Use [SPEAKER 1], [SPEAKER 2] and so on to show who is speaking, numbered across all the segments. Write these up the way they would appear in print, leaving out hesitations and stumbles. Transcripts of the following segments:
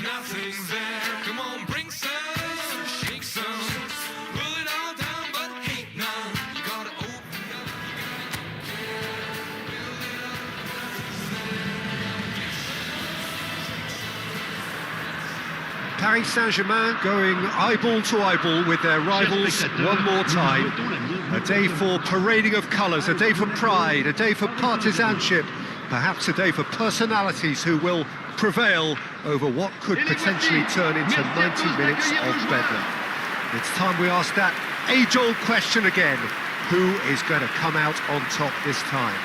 [SPEAKER 1] Nothing's there. Come on, bring some, shake some, pull it all down, but hate none. You gotta open up, build it up.
[SPEAKER 2] Paris Saint-Germain going eyeball to eyeball with their rivals one more time. A day for parading of colours, a day for pride, a day for partisanship, perhaps a day for personalities who will prevail over what could potentially turn into 90 minutes of bedlam. It's time we ask that age-old question again. Who is going to come out on top this time?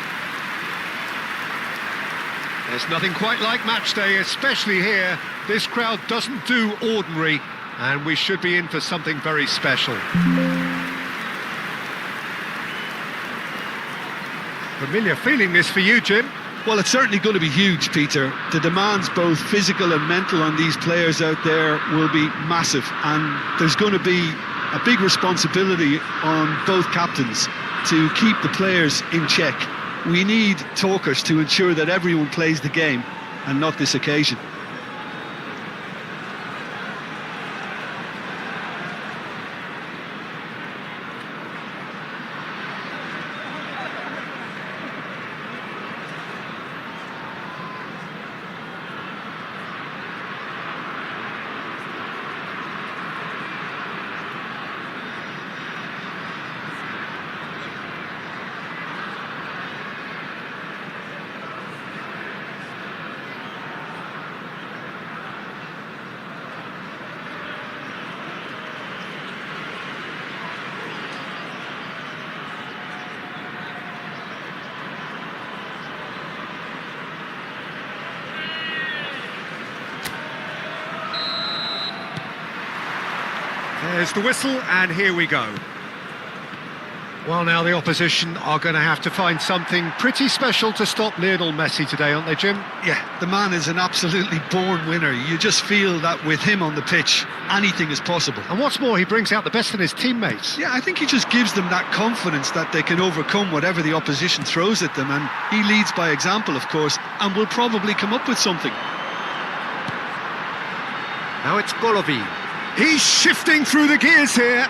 [SPEAKER 2] There's nothing quite like match day, especially here. This crowd doesn't do ordinary, and we should be in for something very special. Familiar feeling this for you, Jim?
[SPEAKER 3] Well, it's certainly going to be huge, Peter. The demands, both physical and mental, on these players out there will be massive, and there's going to be a big responsibility on both captains to keep the players in check. We need talkers to ensure that everyone plays the game and not this occasion.
[SPEAKER 2] There's the whistle, and here we go. Well, now the opposition are going to have to find something pretty special to stop Lionel Messi today, aren't they, Jim?
[SPEAKER 3] Yeah, the man is an absolutely born winner. You just feel that with him on the pitch, anything is possible.
[SPEAKER 2] And what's more, he brings out the best in his teammates.
[SPEAKER 3] Yeah, I think he just gives them that confidence that they can overcome whatever the opposition throws at them, and he leads by example, of course, and will probably come up with something.
[SPEAKER 2] Now it's Golovin. He's shifting through the gears here.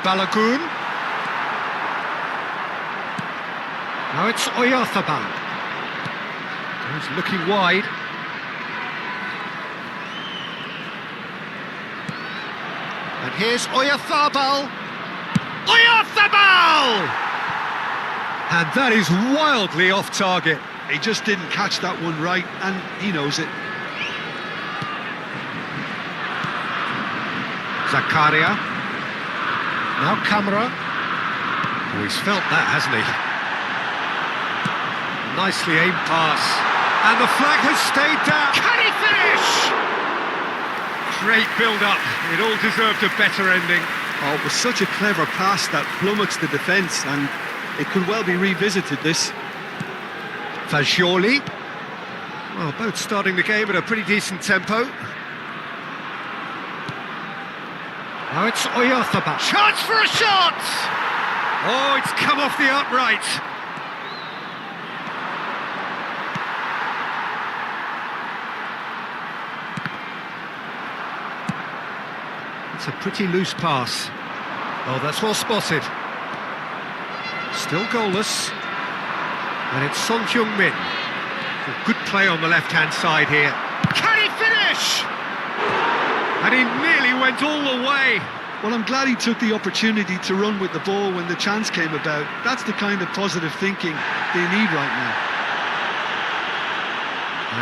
[SPEAKER 2] Balogun. Now it's Oyarzabal. He's looking wide. And here's Oyarzabal. Oyarzabal! And that is wildly off target.
[SPEAKER 3] He just didn't catch that one right, and he knows it.
[SPEAKER 2] Zakaria. Now Camara. Oh, he's felt that, hasn't he? Nicely aimed pass. And the flag has stayed down. Can he finish? Great build-up. It all deserved a better ending.
[SPEAKER 3] Oh, it was such a clever pass that flummoxed the defence, and it could well be revisited, this.
[SPEAKER 2] Fagioli. Well, both starting the game at a pretty decent tempo. Now it's Oyarzabal. Chance for a shot! Oh, it's come off the upright. It's a pretty loose pass. Oh, that's well spotted. Still goalless. And it's Son Heung-min. Good play on the left-hand side here. Can he finish? And he nearly went all the way.
[SPEAKER 3] Well, I'm glad he took the opportunity to run with the ball when the chance came about. That's the kind of positive thinking they need right now.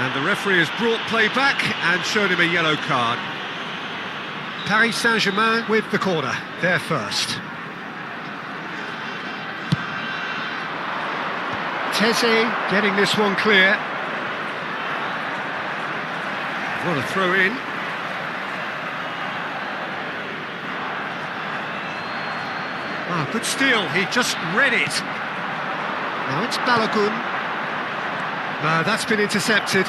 [SPEAKER 2] And the referee has brought play back and showed him a yellow card. Paris Saint-Germain with the corner, they're first. Teze getting this one clear. What a throw in. Ah, good steal, he just read it. Now it's Balogun. No, that's been intercepted.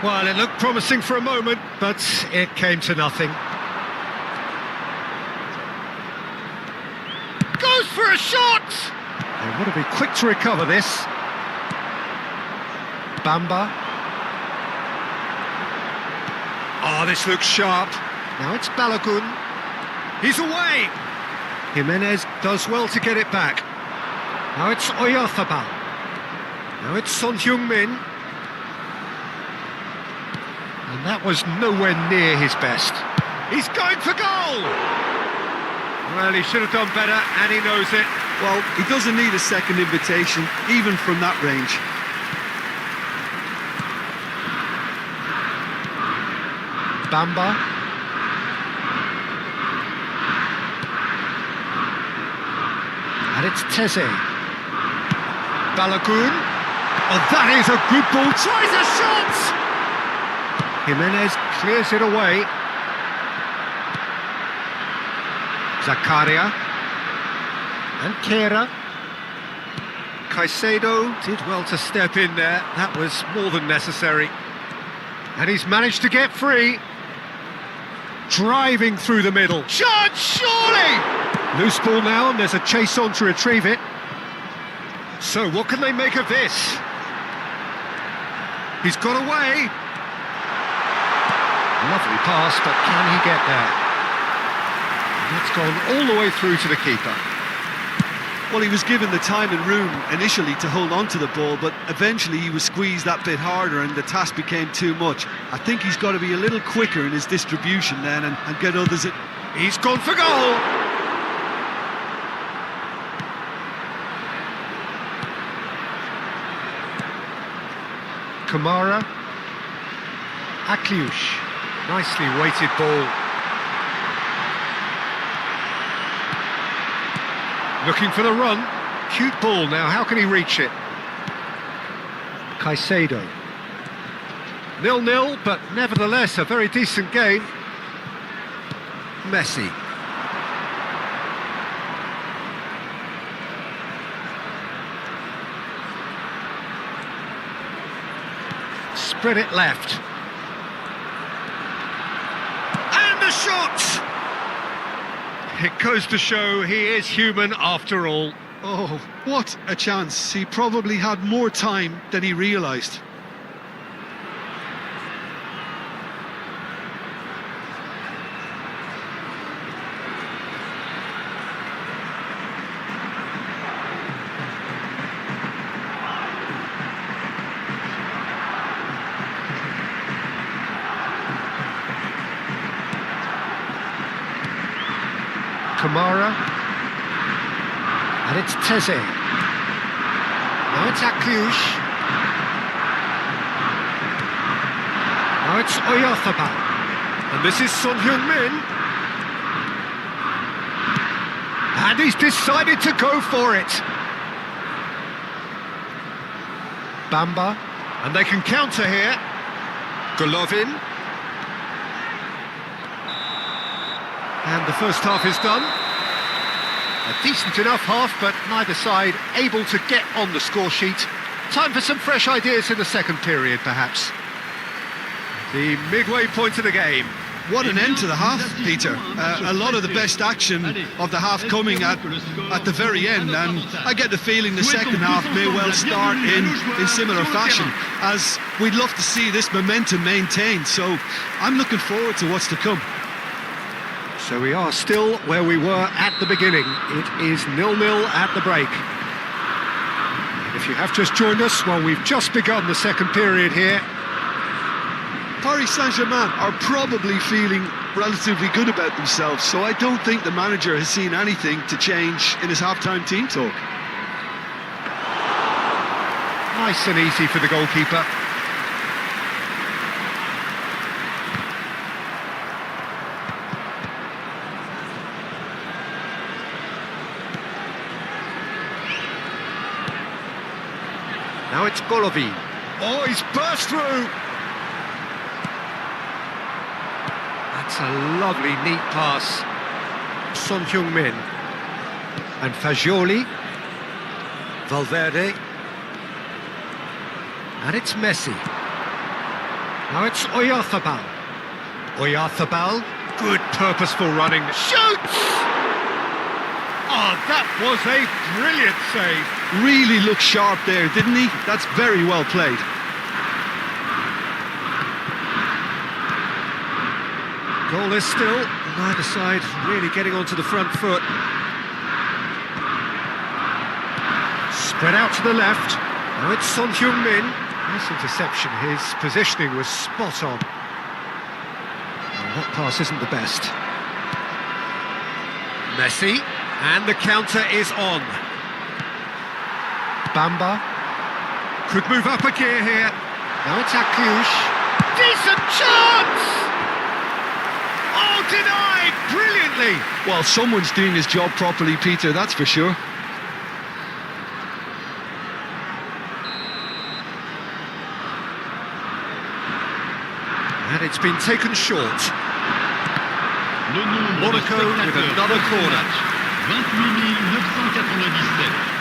[SPEAKER 2] Well, it looked promising for a moment, but it came to nothing. Goes for a shot! They want to be quick to recover this. Bamba. Oh, this looks sharp. Now it's Balogun. He's away! Jimenez does well to get it back. Now it's Oyarzabal. Now it's Son Heung-min. And that was nowhere near his best. He's going for goal! Well, he should have done better, and he knows it.
[SPEAKER 3] Well, he doesn't need a second invitation, even from that range.
[SPEAKER 2] Bamba. And it's Teze. Balogun. Oh, that is a good ball. Tries a shot! Jimenez clears it away. Zakaria. And Kera. Caicedo did well to step in there. That was more than necessary. And he's managed to get free. Driving through the middle. Shot, surely! Loose ball now, and there's a chase on to retrieve it. So, what can they make of this? He's got away. Lovely pass, but can he get there? That's gone all the way through to the keeper.
[SPEAKER 3] Well, he was given the time and room initially to hold on to the ball, but eventually he was squeezed that bit harder and the task became too much. I think he's got to be a little quicker in his distribution then and get others...
[SPEAKER 2] He's gone for goal! Kamara. Akliush. Nicely weighted ball. Looking for the run. Cute ball now, how can he reach it? Caicedo. 0-0, but nevertheless a very decent game. Messi. Spread it left. And the shot! It goes to show he is human after all.
[SPEAKER 3] Oh, what a chance. He probably had more time than he realised.
[SPEAKER 2] Kamara. And it's Teze. Now it's Akliush. Now it's Oyarzabal. And this is Son Heung-min. And he's decided to go for it. Bamba. And they can counter here. Golovin. And the first half is done. A decent enough half, but neither side able to get on the score sheet. Time for some fresh ideas in the second period, perhaps. The midway point of the game.
[SPEAKER 3] What an end to the half, Peter. A lot of the best action of the half coming at the very end, and I get the feeling the second half may well start in similar fashion, as we'd love to see this momentum maintained, so I'm looking forward to what's to come.
[SPEAKER 2] So we are still where we were at the beginning. It is 0-0 at the break. If you have just joined us, well, we've just begun the second period here.
[SPEAKER 3] Paris Saint-Germain are probably feeling relatively good about themselves, so I don't think the manager has seen anything to change in his half-time team talk.
[SPEAKER 2] Nice and easy for the goalkeeper. Now it's Golovin. Oh, he's burst through. That's a lovely, neat pass. Son Heung-min. And Fagioli. Valverde. And it's Messi. Now it's Oyarzabal. Oyarzabal. Good, purposeful running. Shoots! Oh, that was a brilliant save.
[SPEAKER 3] Really looked sharp there, didn't he? That's very well played.
[SPEAKER 2] Goalless still. Neither side really getting onto the front foot. Spread out to the left. Now it's Son Heung-min. Nice interception. His positioning was spot on. Well, that pass isn't the best. Messi. And the counter is on. Bamba. Could move up a gear here. Now it's Akliouche. Decent chance! Oh, denied brilliantly!
[SPEAKER 3] Well, someone's doing his job properly, Peter, that's for sure.
[SPEAKER 2] And it's been taken short. Monaco with another corner.
[SPEAKER 4] 28 997.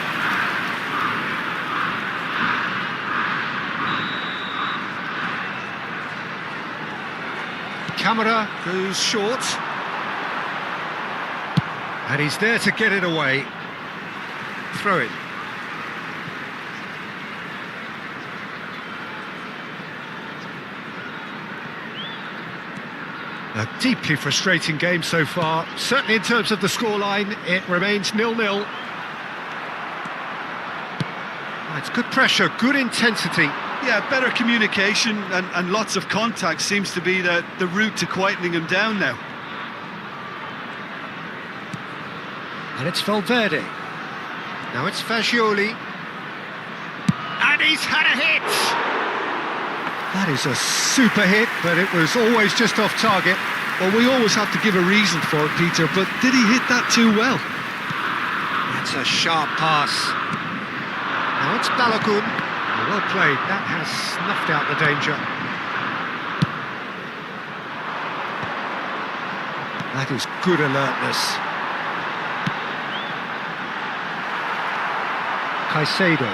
[SPEAKER 2] Camera goes short. And he's there to get it away. Throw it. A deeply frustrating game so far. Certainly in terms of the scoreline, it remains 0-0. It's good pressure, good intensity.
[SPEAKER 3] Yeah, better communication and lots of contact seems to be the route to quietening him down now.
[SPEAKER 2] And it's Valverde. Now it's Fagioli. And he's had a hit! That is a super hit, but it was always just off target.
[SPEAKER 3] Well, we always have to give a reason for it, Peter, but did he hit that too well?
[SPEAKER 2] That's a sharp pass. Now it's Balogun. Well played, that has snuffed out the danger. That is good alertness. Caicedo.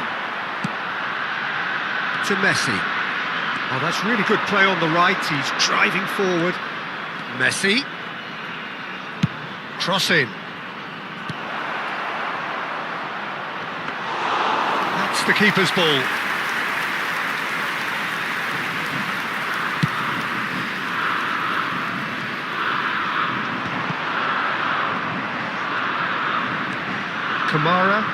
[SPEAKER 2] To Messi. Oh, that's really good play on the right. He's driving forward. Messi. Cross in. That's the keeper's ball. Kamara.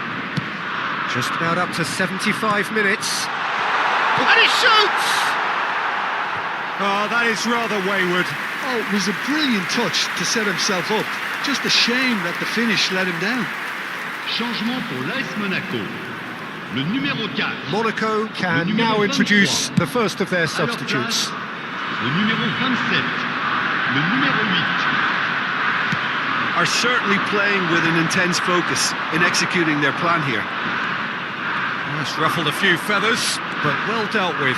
[SPEAKER 2] Just about up to 75 minutes. And he shoots! Oh, that is rather wayward.
[SPEAKER 3] Oh, it was a brilliant touch to set himself up. Just a shame that the finish let him down.
[SPEAKER 4] Changement pour l'AS Monaco. Le numéro 4.
[SPEAKER 2] Monaco can now introduce the first of their substitutes.
[SPEAKER 4] Le numéro 27. Le numéro 8.
[SPEAKER 3] Are certainly playing with an intense focus in executing their plan here.
[SPEAKER 2] That's ruffled a few feathers, but well dealt with.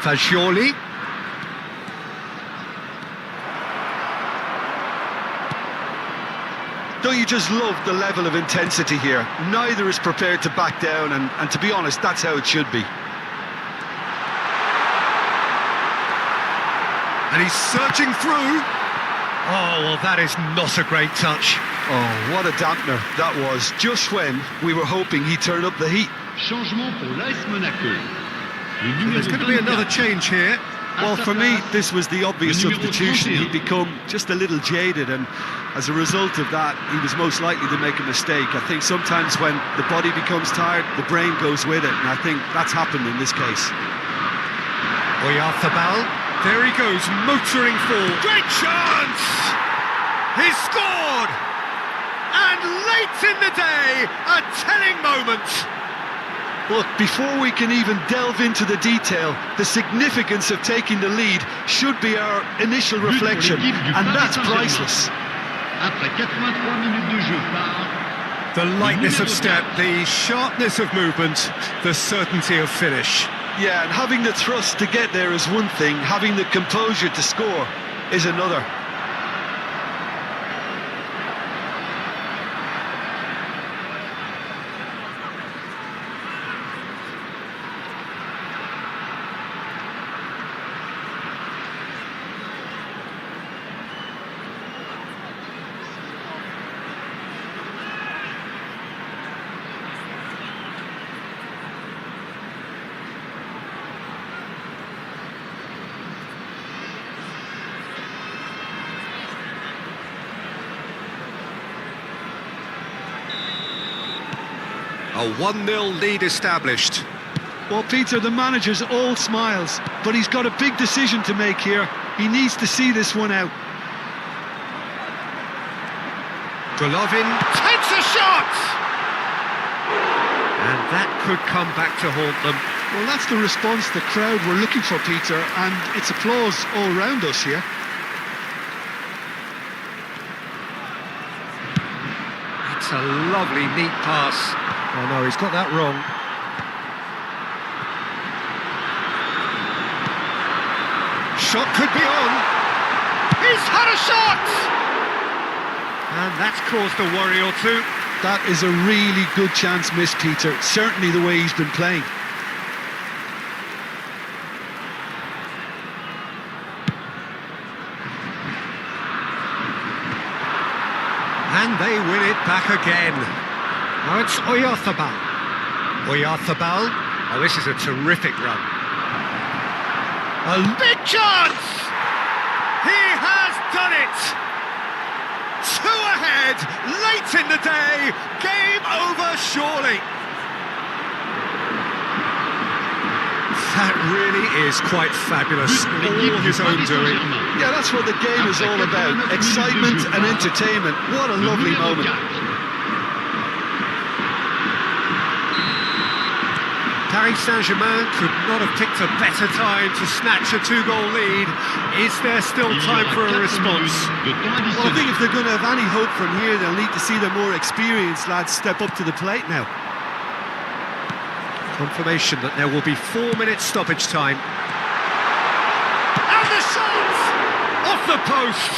[SPEAKER 2] Fagioli.
[SPEAKER 3] Don't you just love the level of intensity here? Neither is prepared to back down, and to be honest, that's how it should be.
[SPEAKER 2] And he's surging through. Oh, well, that is not a great touch.
[SPEAKER 3] Oh, what a dampener that was, just when we were hoping he'd turn up the heat.
[SPEAKER 4] Changement pour l'AS Monaco. Le numéro
[SPEAKER 2] There's going to be
[SPEAKER 4] 24.
[SPEAKER 2] another change here.
[SPEAKER 3] Well, for me, this was the obvious
[SPEAKER 4] Le numéro
[SPEAKER 3] substitution.
[SPEAKER 4] 31.
[SPEAKER 3] He'd become just a little jaded, and as a result of that, he was most likely to make a mistake. I think sometimes when the body becomes tired, the brain goes with it, and I think that's happened in this case.
[SPEAKER 2] Oyarzabal. There he goes, motoring forward. Great chance! He's scored! And late in the day, a telling moment.
[SPEAKER 3] Look, before we can even delve into the detail, the significance of taking the lead should be our initial reflection, and that's priceless.
[SPEAKER 4] Après 83 minutes de jeu par
[SPEAKER 2] The lightness of step, the sharpness of movement, the certainty of finish.
[SPEAKER 3] Yeah, and having the thrust to get there is one thing, having the composure to score is another.
[SPEAKER 2] A 1-0 lead established.
[SPEAKER 3] Well, Peter, the manager's all smiles, but he's got a big decision to make here. He needs to see this one out.
[SPEAKER 2] Golovin takes a shot! And that could come back to haunt them.
[SPEAKER 3] Well, that's the response the crowd were looking for, Peter, and it's applause all round us here.
[SPEAKER 2] It's a lovely, neat pass. Oh no, he's got that wrong. Shot could be on. He's had a shot! And that's caused a worry or two.
[SPEAKER 3] That is a really good chance missed, Peter. Certainly the way he's been playing.
[SPEAKER 2] And they win it back again. Now it's Oyarzabal. Oyarzabal. Oh, this is a terrific run. A big chance! He has done it! 2 ahead, late in the day. Game over, surely. That really is quite fabulous. All his own doing.
[SPEAKER 3] Yeah, that's what the game is all about. Excitement and entertainment. What a lovely moment.
[SPEAKER 2] Paris Saint-Germain could not have picked a better time to snatch a 2-goal lead. Is there still time for a response?
[SPEAKER 3] Well, I think if they're going to have any hope from here, they'll need to see the more experienced lads step up to the plate now.
[SPEAKER 2] Confirmation that there will be 4 minutes stoppage time. And the shot! Off the post!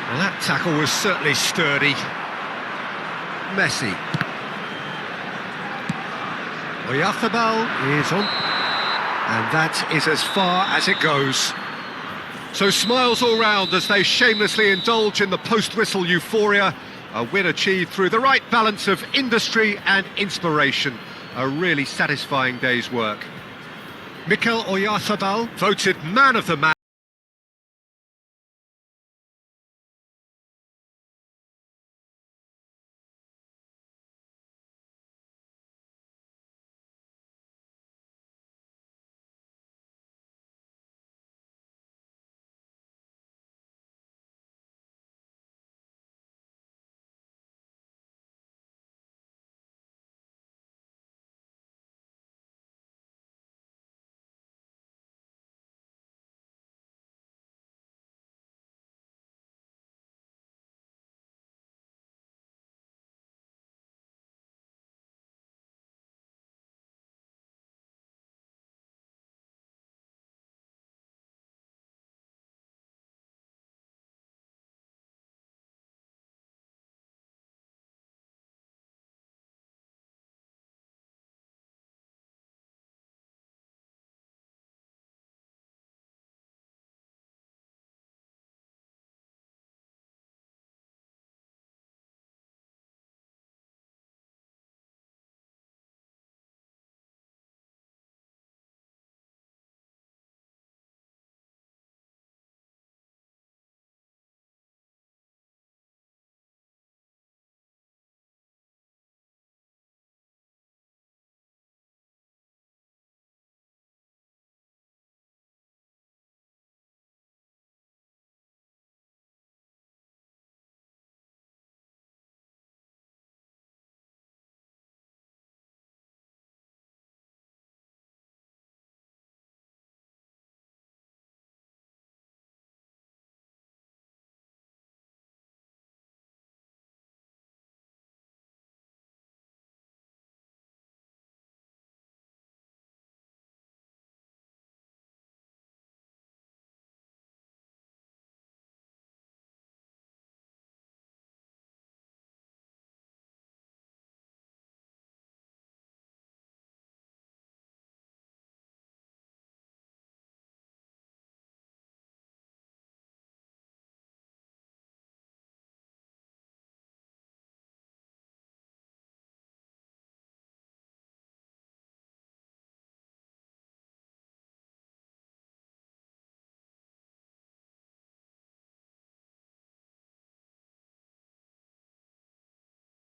[SPEAKER 2] Well, that tackle was certainly sturdy. Messi. Oyarzabal is on. And that is as far as it goes. So smiles all round as they shamelessly indulge in the post-whistle euphoria. A win achieved through the right balance of industry and inspiration. A really satisfying day's work. Mikel Oyarzabal voted man of the match.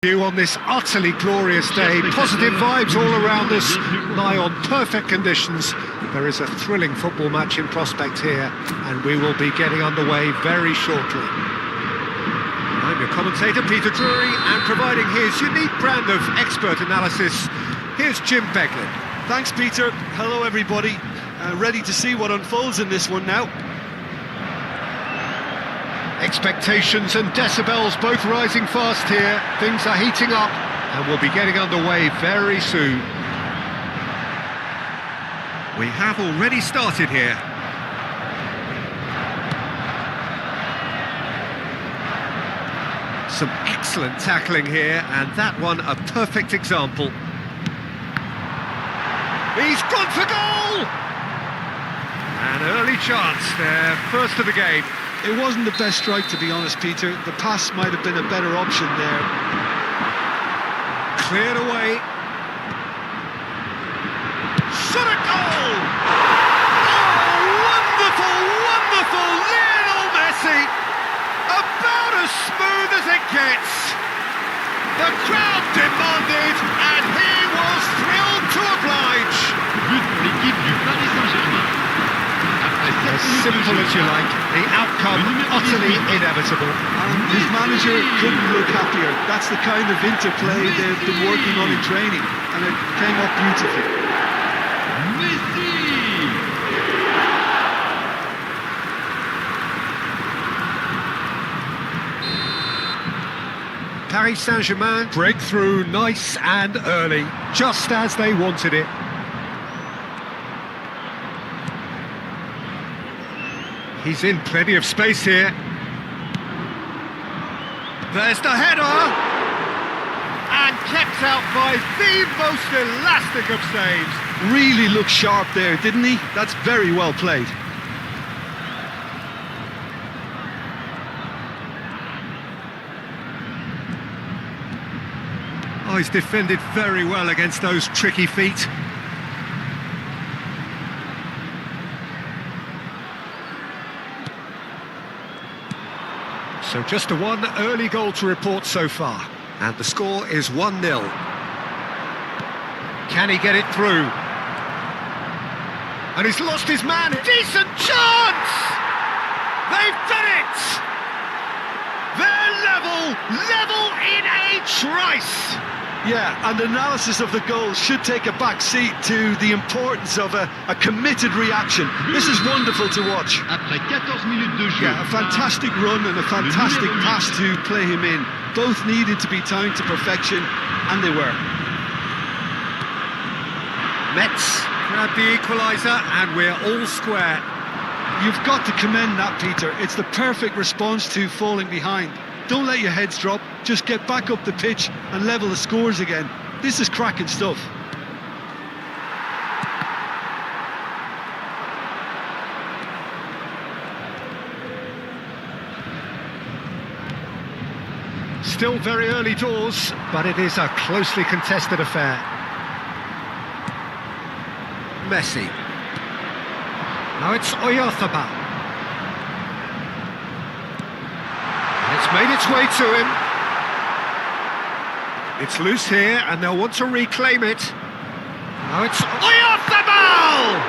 [SPEAKER 2] You on this utterly glorious day, positive vibes all around us, nigh on perfect conditions. There is a thrilling football match in prospect here, and we will be getting underway very shortly. I'm your commentator, Peter Drury, and providing his unique brand of expert analysis, here's Jim Beglin.
[SPEAKER 3] Thanks, Peter. Hello, everybody. Ready to see what unfolds in this one now.
[SPEAKER 2] Expectations and decibels both rising fast here. Things are heating up, and we'll be getting underway very soon. We have already started here. Some excellent tackling here, and that one a perfect example. He's gone for goal! An early chance there, first of the game.
[SPEAKER 3] It wasn't the best strike, to be honest, Peter. The pass might have been a better option there.
[SPEAKER 2] Cleared away. Shot a goal! Oh, wonderful, wonderful Lionel Messi! About as smooth as it gets. The crowd demanded, and he was thrilled to oblige.
[SPEAKER 4] But pour l'équipe du Paris Saint-Germain.
[SPEAKER 2] As simple as you like, the outcome utterly inevitable.
[SPEAKER 3] And his manager couldn't look happier. That's the kind of interplay they've been working on in training, and it came up beautifully.
[SPEAKER 4] Messi!
[SPEAKER 2] Paris Saint-Germain break through nice and early, just as they wanted it. He's in plenty of space here. There's the header! And kept out by the most elastic of saves.
[SPEAKER 3] Really looked sharp there, didn't he? That's very well played.
[SPEAKER 2] Oh, he's defended very well against those tricky feet. So just a one early goal to report so far. And the score is 1-0. Can he get it through? And he's lost his man. Decent chance! They've done it! They're level in a trice!
[SPEAKER 3] Yeah, and analysis of the goal should take a back seat to the importance of a committed reaction. This is wonderful to watch.
[SPEAKER 4] Après 14 minutes de jeu.
[SPEAKER 3] Yeah, a fantastic run and a fantastic pass to play him in. Both needed to be timed to perfection, and they were.
[SPEAKER 2] Metz grab the equaliser, and we're all square.
[SPEAKER 3] You've got to commend that, Peter. It's the perfect response to falling behind. Don't let your heads drop, just get back up the pitch and level the scores again. This is cracking stuff.
[SPEAKER 2] Still very early doors, but it is a closely contested affair. Messi. Now it's Oyarzabal. It's made its way to him. It's loose here, and they'll want to reclaim it. Now it's Oyarzabal!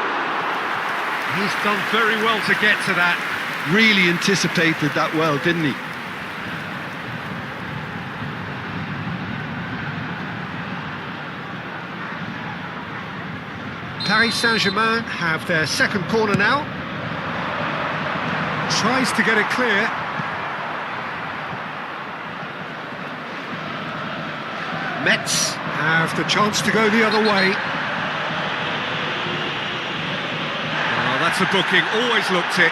[SPEAKER 2] He's done very well to get to that.
[SPEAKER 3] Really anticipated that well, didn't he?
[SPEAKER 2] Paris Saint-Germain have their second corner now. Tries to get it clear. Metz have the chance to go the other way. Oh, that's a booking, always looked it.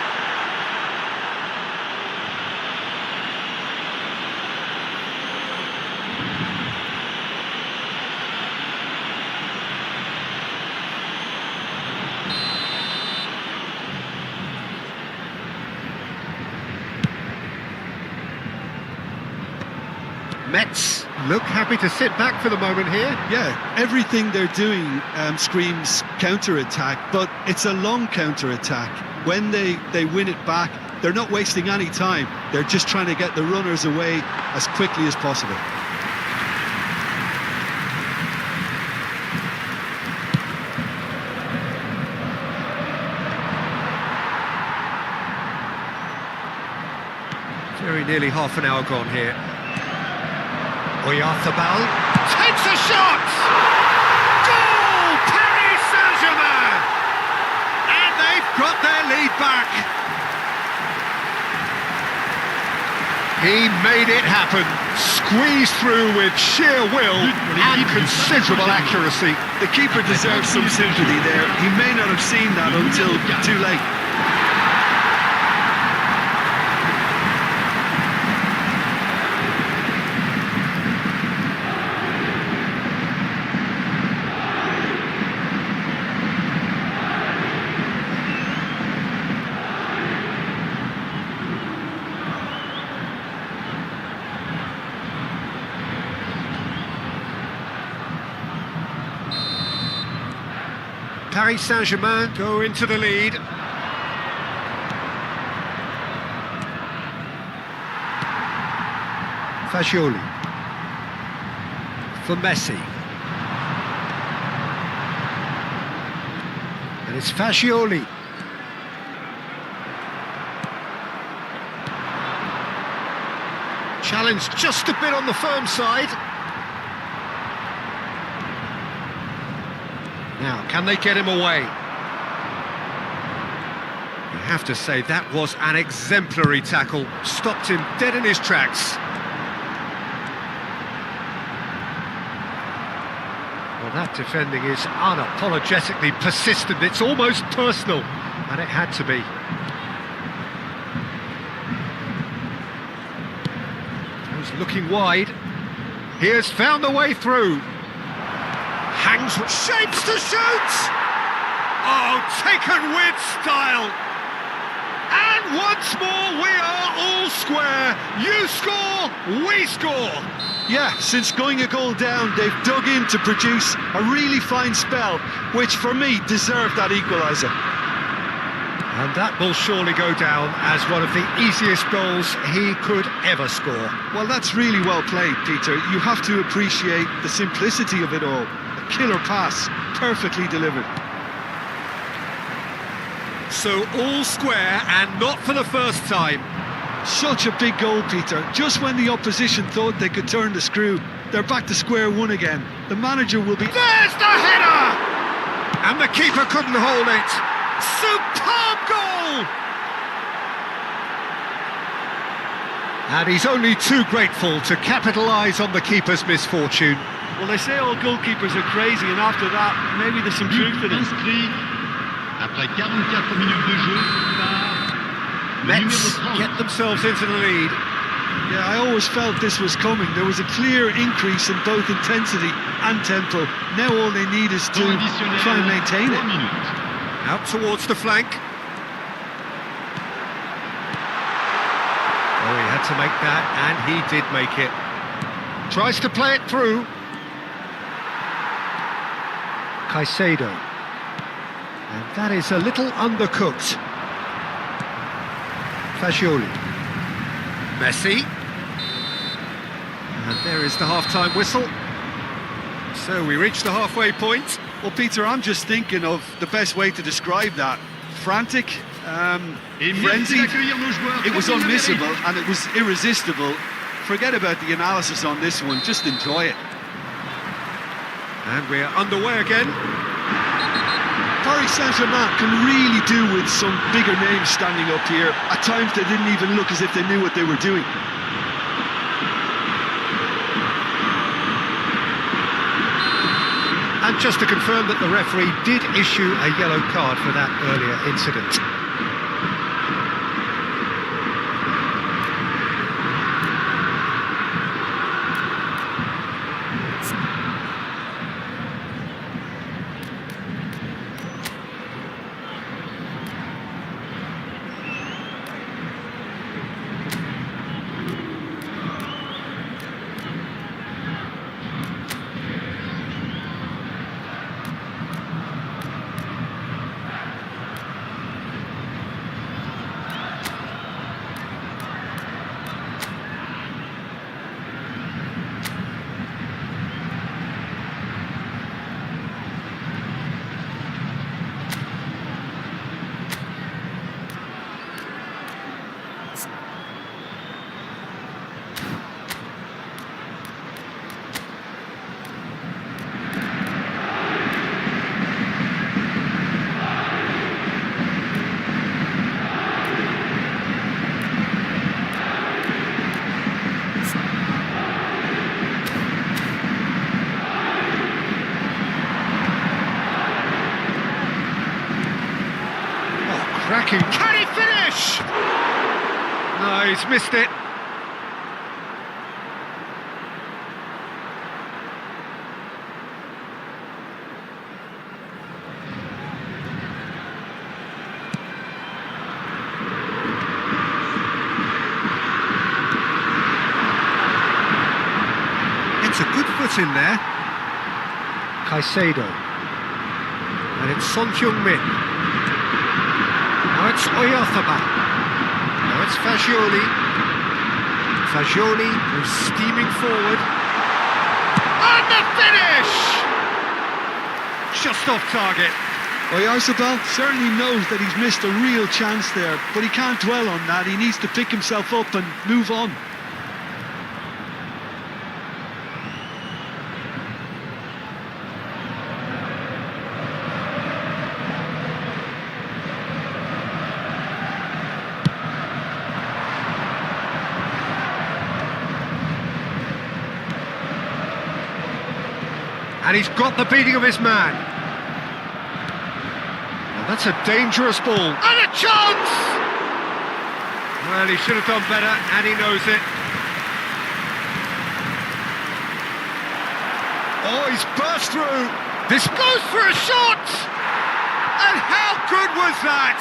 [SPEAKER 2] Metz look happy to sit back for the moment here.
[SPEAKER 3] Yeah, everything they're doing screams counter-attack, but it's a long counter-attack. When they win it back, they're not wasting any time. They're just trying to get the runners away as quickly as possible.
[SPEAKER 2] Very nearly half an hour gone here. Oyarzabal takes a shot! Goal! Paris Saint-Germain! And they've got their lead back. He made it happen, squeezed through with sheer will and considerable accuracy.
[SPEAKER 3] The keeper deserves some sympathy there. He may not have seen that until too late.
[SPEAKER 2] Paris Saint-Germain go into the lead. Fagioli for Messi. And it's Fagioli. Challenge just a bit on the firm side. Now, can they get him away? You have to say that was an exemplary tackle. Stopped him dead in his tracks. Well, that defending is unapologetically persistent. It's almost personal, and it had to be. He's looking wide. He has found the way through. Hangs with shapes to shoot! Oh, taken with style! And once more we are all square. You score, we score!
[SPEAKER 3] Yeah, since going a goal down, they've dug in to produce a really fine spell, which for me deserved that equaliser.
[SPEAKER 2] And that will surely go down as one of the easiest goals he could ever score.
[SPEAKER 3] Well, that's really well played, Peter. You have to appreciate the simplicity of it all. Killer pass, perfectly delivered.
[SPEAKER 2] So all square, and not for the first time.
[SPEAKER 3] Such a big goal, Peter. Just when the opposition thought they could turn the screw, they're back to square one again. The manager will be...
[SPEAKER 2] There's the header! And the keeper couldn't hold it. Superb goal! And he's only too grateful to capitalise on the keeper's misfortune.
[SPEAKER 3] Well, they say all goalkeepers are crazy, and after that, maybe there's some truth to this.
[SPEAKER 4] Inscrit après 44 minutes de jeu par le
[SPEAKER 2] Mets
[SPEAKER 4] numéro 30.
[SPEAKER 2] get themselves into the lead.
[SPEAKER 3] Yeah, I always felt this was coming. There was a clear increase in both intensity and tempo. Now all they need is to try and maintain
[SPEAKER 4] 3
[SPEAKER 3] it.
[SPEAKER 4] minutes.
[SPEAKER 2] Out towards the flank. Oh, he had to make that, and he did make it. Tries to play it through. Caicedo. And that is a little undercooked. Fagioli. Messi. And there is the half-time whistle. So we reach the halfway point.
[SPEAKER 3] Well, Peter, I'm just thinking of the best way to describe that. Frantic, frenzied. It was unmissable and it was irresistible. Forget about the analysis on this one, just enjoy it.
[SPEAKER 2] And we're underway again.
[SPEAKER 3] Paris Saint-Germain can really do with some bigger names standing up here. At times they didn't even look as if they knew what they were doing.
[SPEAKER 2] And just to confirm that the referee did issue a yellow card for that earlier incident. Cracking. Can he finish? No, he's missed it. It's a good foot in there. Caicedo. And it's Son Heung-min. Now it's Oyarzabal. Now it's Fagioli. Fagioli goes steaming forward. And the finish! Just off target.
[SPEAKER 3] Oyarzabal certainly knows that he's missed a real chance there, but he can't dwell on that. He needs to pick himself up and move on.
[SPEAKER 2] And he's got the beating of his man. Well, that's a dangerous ball. And a chance! Well, he should have done better, and he knows it. Oh, he's burst through. This goes for a shot! And how good was that?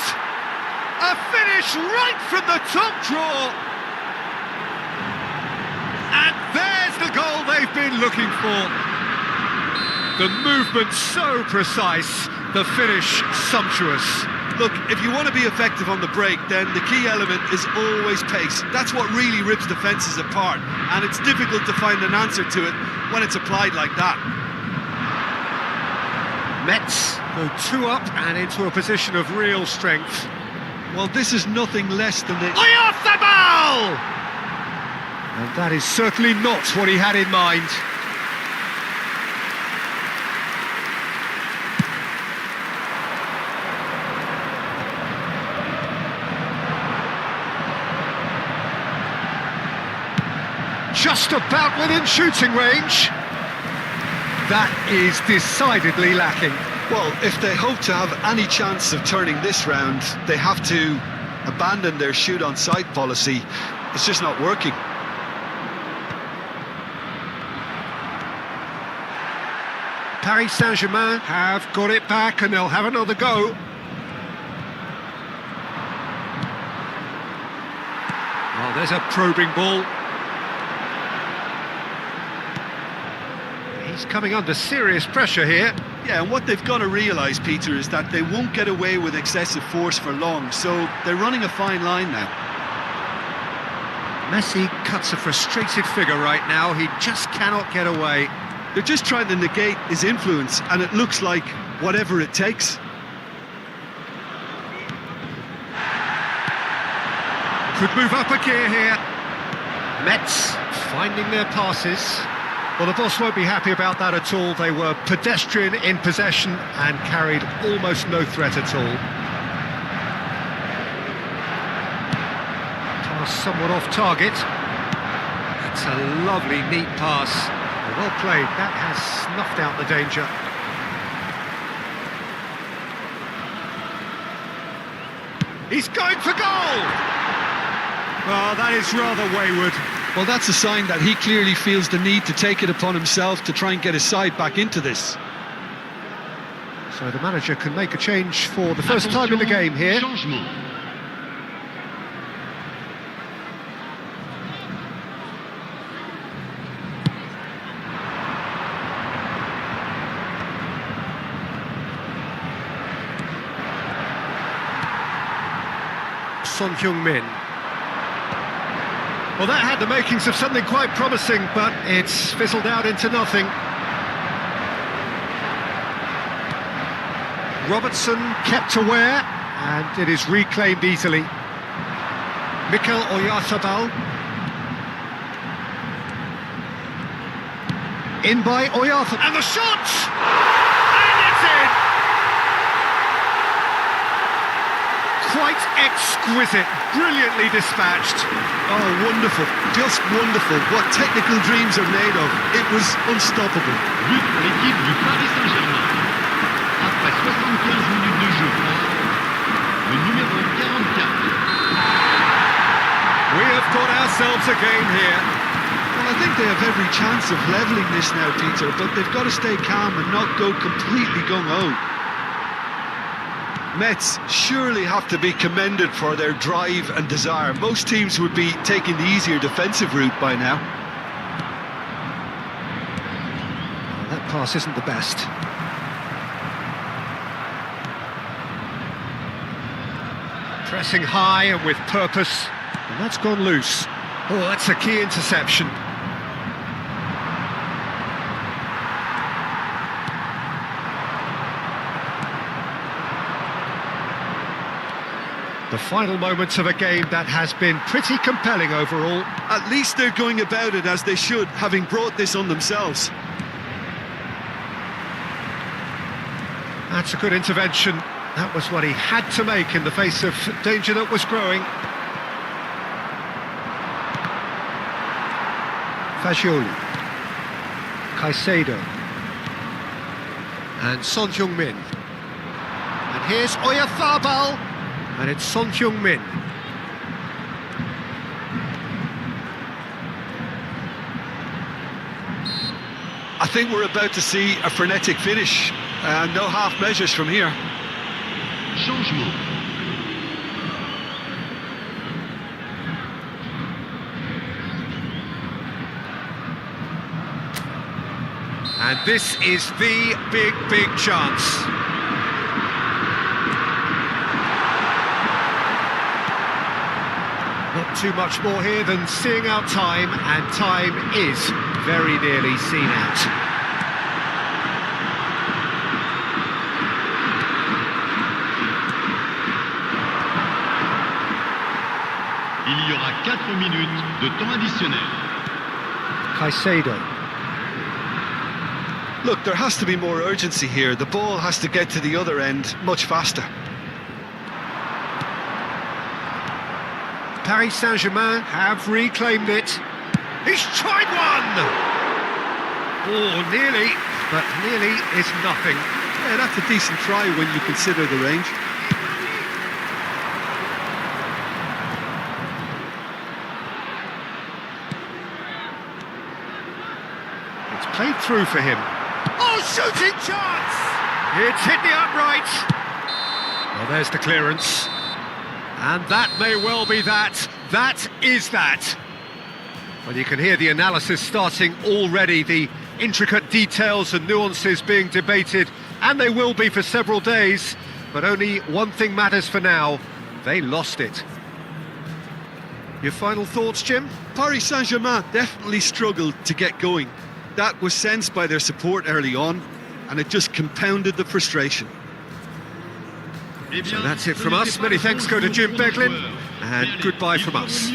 [SPEAKER 2] A finish right from the top draw. And there's the goal they've been looking for. The movement so precise, the finish sumptuous.
[SPEAKER 3] Look, if you want to be effective on the break, then the key element is always pace. That's what really rips defences apart, and it's difficult to find an answer to it when it's applied like that.
[SPEAKER 2] Mets go 2 up and into a position of real strength.
[SPEAKER 3] Well, this is nothing less than the...
[SPEAKER 2] Oyarzabal! And that is certainly not what he had in mind. Just about within shooting range. That is decidedly lacking.
[SPEAKER 3] Well, if they hope to have any chance of turning this round, they have to abandon their shoot-on-sight policy. It's just not working.
[SPEAKER 2] Paris Saint-Germain have got it back and they'll have another go. Oh, there's a probing ball. He's coming under serious pressure here.
[SPEAKER 3] Yeah, and what they've got to realise, Peter, is that they won't get away with excessive force for long, so they're running a fine line now.
[SPEAKER 2] Messi cuts a frustrated figure right now. He just cannot get away.
[SPEAKER 3] They're just trying to negate his influence, and it looks like whatever it takes.
[SPEAKER 2] Could move up a gear here. Mets finding their passes. Well, the boss won't be happy about that at all. They were pedestrian in possession and carried almost no threat at all. Pass somewhat off target. That's a lovely, neat pass. Well played. That has snuffed out the danger. He's going for goal! Oh, that is rather wayward.
[SPEAKER 3] Well, that's a sign that he clearly feels the need to take it upon himself to try and get his side back into this.
[SPEAKER 2] So the manager can make a change for the first time in the game here.
[SPEAKER 4] Changement.
[SPEAKER 2] Son Heung-min. Well, that had the makings of something quite promising, but it's fizzled out into nothing. Robertson kept aware, and it is reclaimed easily. Mikel Oyarzabal. In by Oyarzabal. And the shot! And it's in! Quite exquisite, brilliantly dispatched.
[SPEAKER 3] Oh, wonderful, just wonderful. What technical dreams are made of. It was unstoppable.
[SPEAKER 4] But pour l'équipe du Paris Saint-Germain. Après 75 minutes de jeu, le numéro
[SPEAKER 2] themselves a game here.
[SPEAKER 3] Well, I think they have every chance of levelling this now, Peter, but they've got to stay calm and not go completely gung-ho. Mets surely have to be commended for their drive and desire. Most teams would be taking the easier defensive route by now.
[SPEAKER 2] That pass isn't the best. Pressing high and with purpose, and that's gone loose. Oh, that's a key interception. The final moments of a game that has been pretty compelling overall.
[SPEAKER 3] At least they're going about it as they should, having brought this on themselves.
[SPEAKER 2] That's a good intervention. That was what he had to make in the face of danger that was growing. Fagioli, Caicedo, and Son Heung-min. And here's Oyarzabal, and it's Son Heung-min.
[SPEAKER 3] I think we're about to see a frenetic finish. No half measures from here.
[SPEAKER 4] Changement.
[SPEAKER 2] And this is the big chance. Not too much more here than seeing out time, and time is very nearly seen out.
[SPEAKER 4] Il y aura 4 minutes de temps additionnel.
[SPEAKER 2] Caicedo.
[SPEAKER 3] Look, there has to be more urgency here. The ball has to get to the other end much faster.
[SPEAKER 2] Paris Saint-Germain have reclaimed it. He's tried one! Oh, nearly, but nearly is nothing.
[SPEAKER 3] Yeah, that's a decent try when you consider the range.
[SPEAKER 2] It's played through for him. Oh, shooting chance! It's hit the upright. Well, there's the clearance. And that may well be that. That is that. Well, you can hear the analysis starting already, the intricate details and nuances being debated, and they will be for several days. But only one thing matters for now. They lost it. Your final thoughts, Jim?
[SPEAKER 3] Paris Saint-Germain definitely struggled to get going. That was sensed by their support early on, and it just compounded the frustration.
[SPEAKER 2] So that's it from us. Many thanks go to Jim Beglin, and goodbye from us.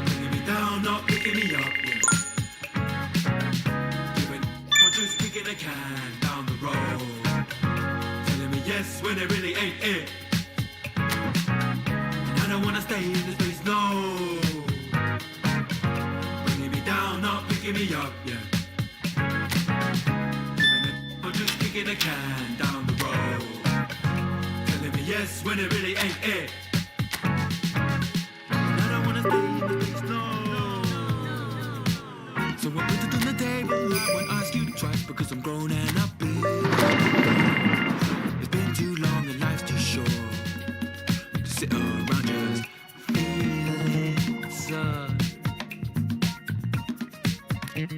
[SPEAKER 1] Bringing me down, not picking me up, yeah. Doing or just kicking a can down the road. Telling me yes when it really ain't it. And I don't wanna stay in this place, no. Bringing me down, not picking me up, yeah. Doing it or just kicking a can down the road. Telling me yes when it really ain't it. And I don't wanna stay in this place, no. So I put it on the table. I won't ask you twice because I'm grown and I've been. It's been too long and life's too short to sit around just feeling so. Put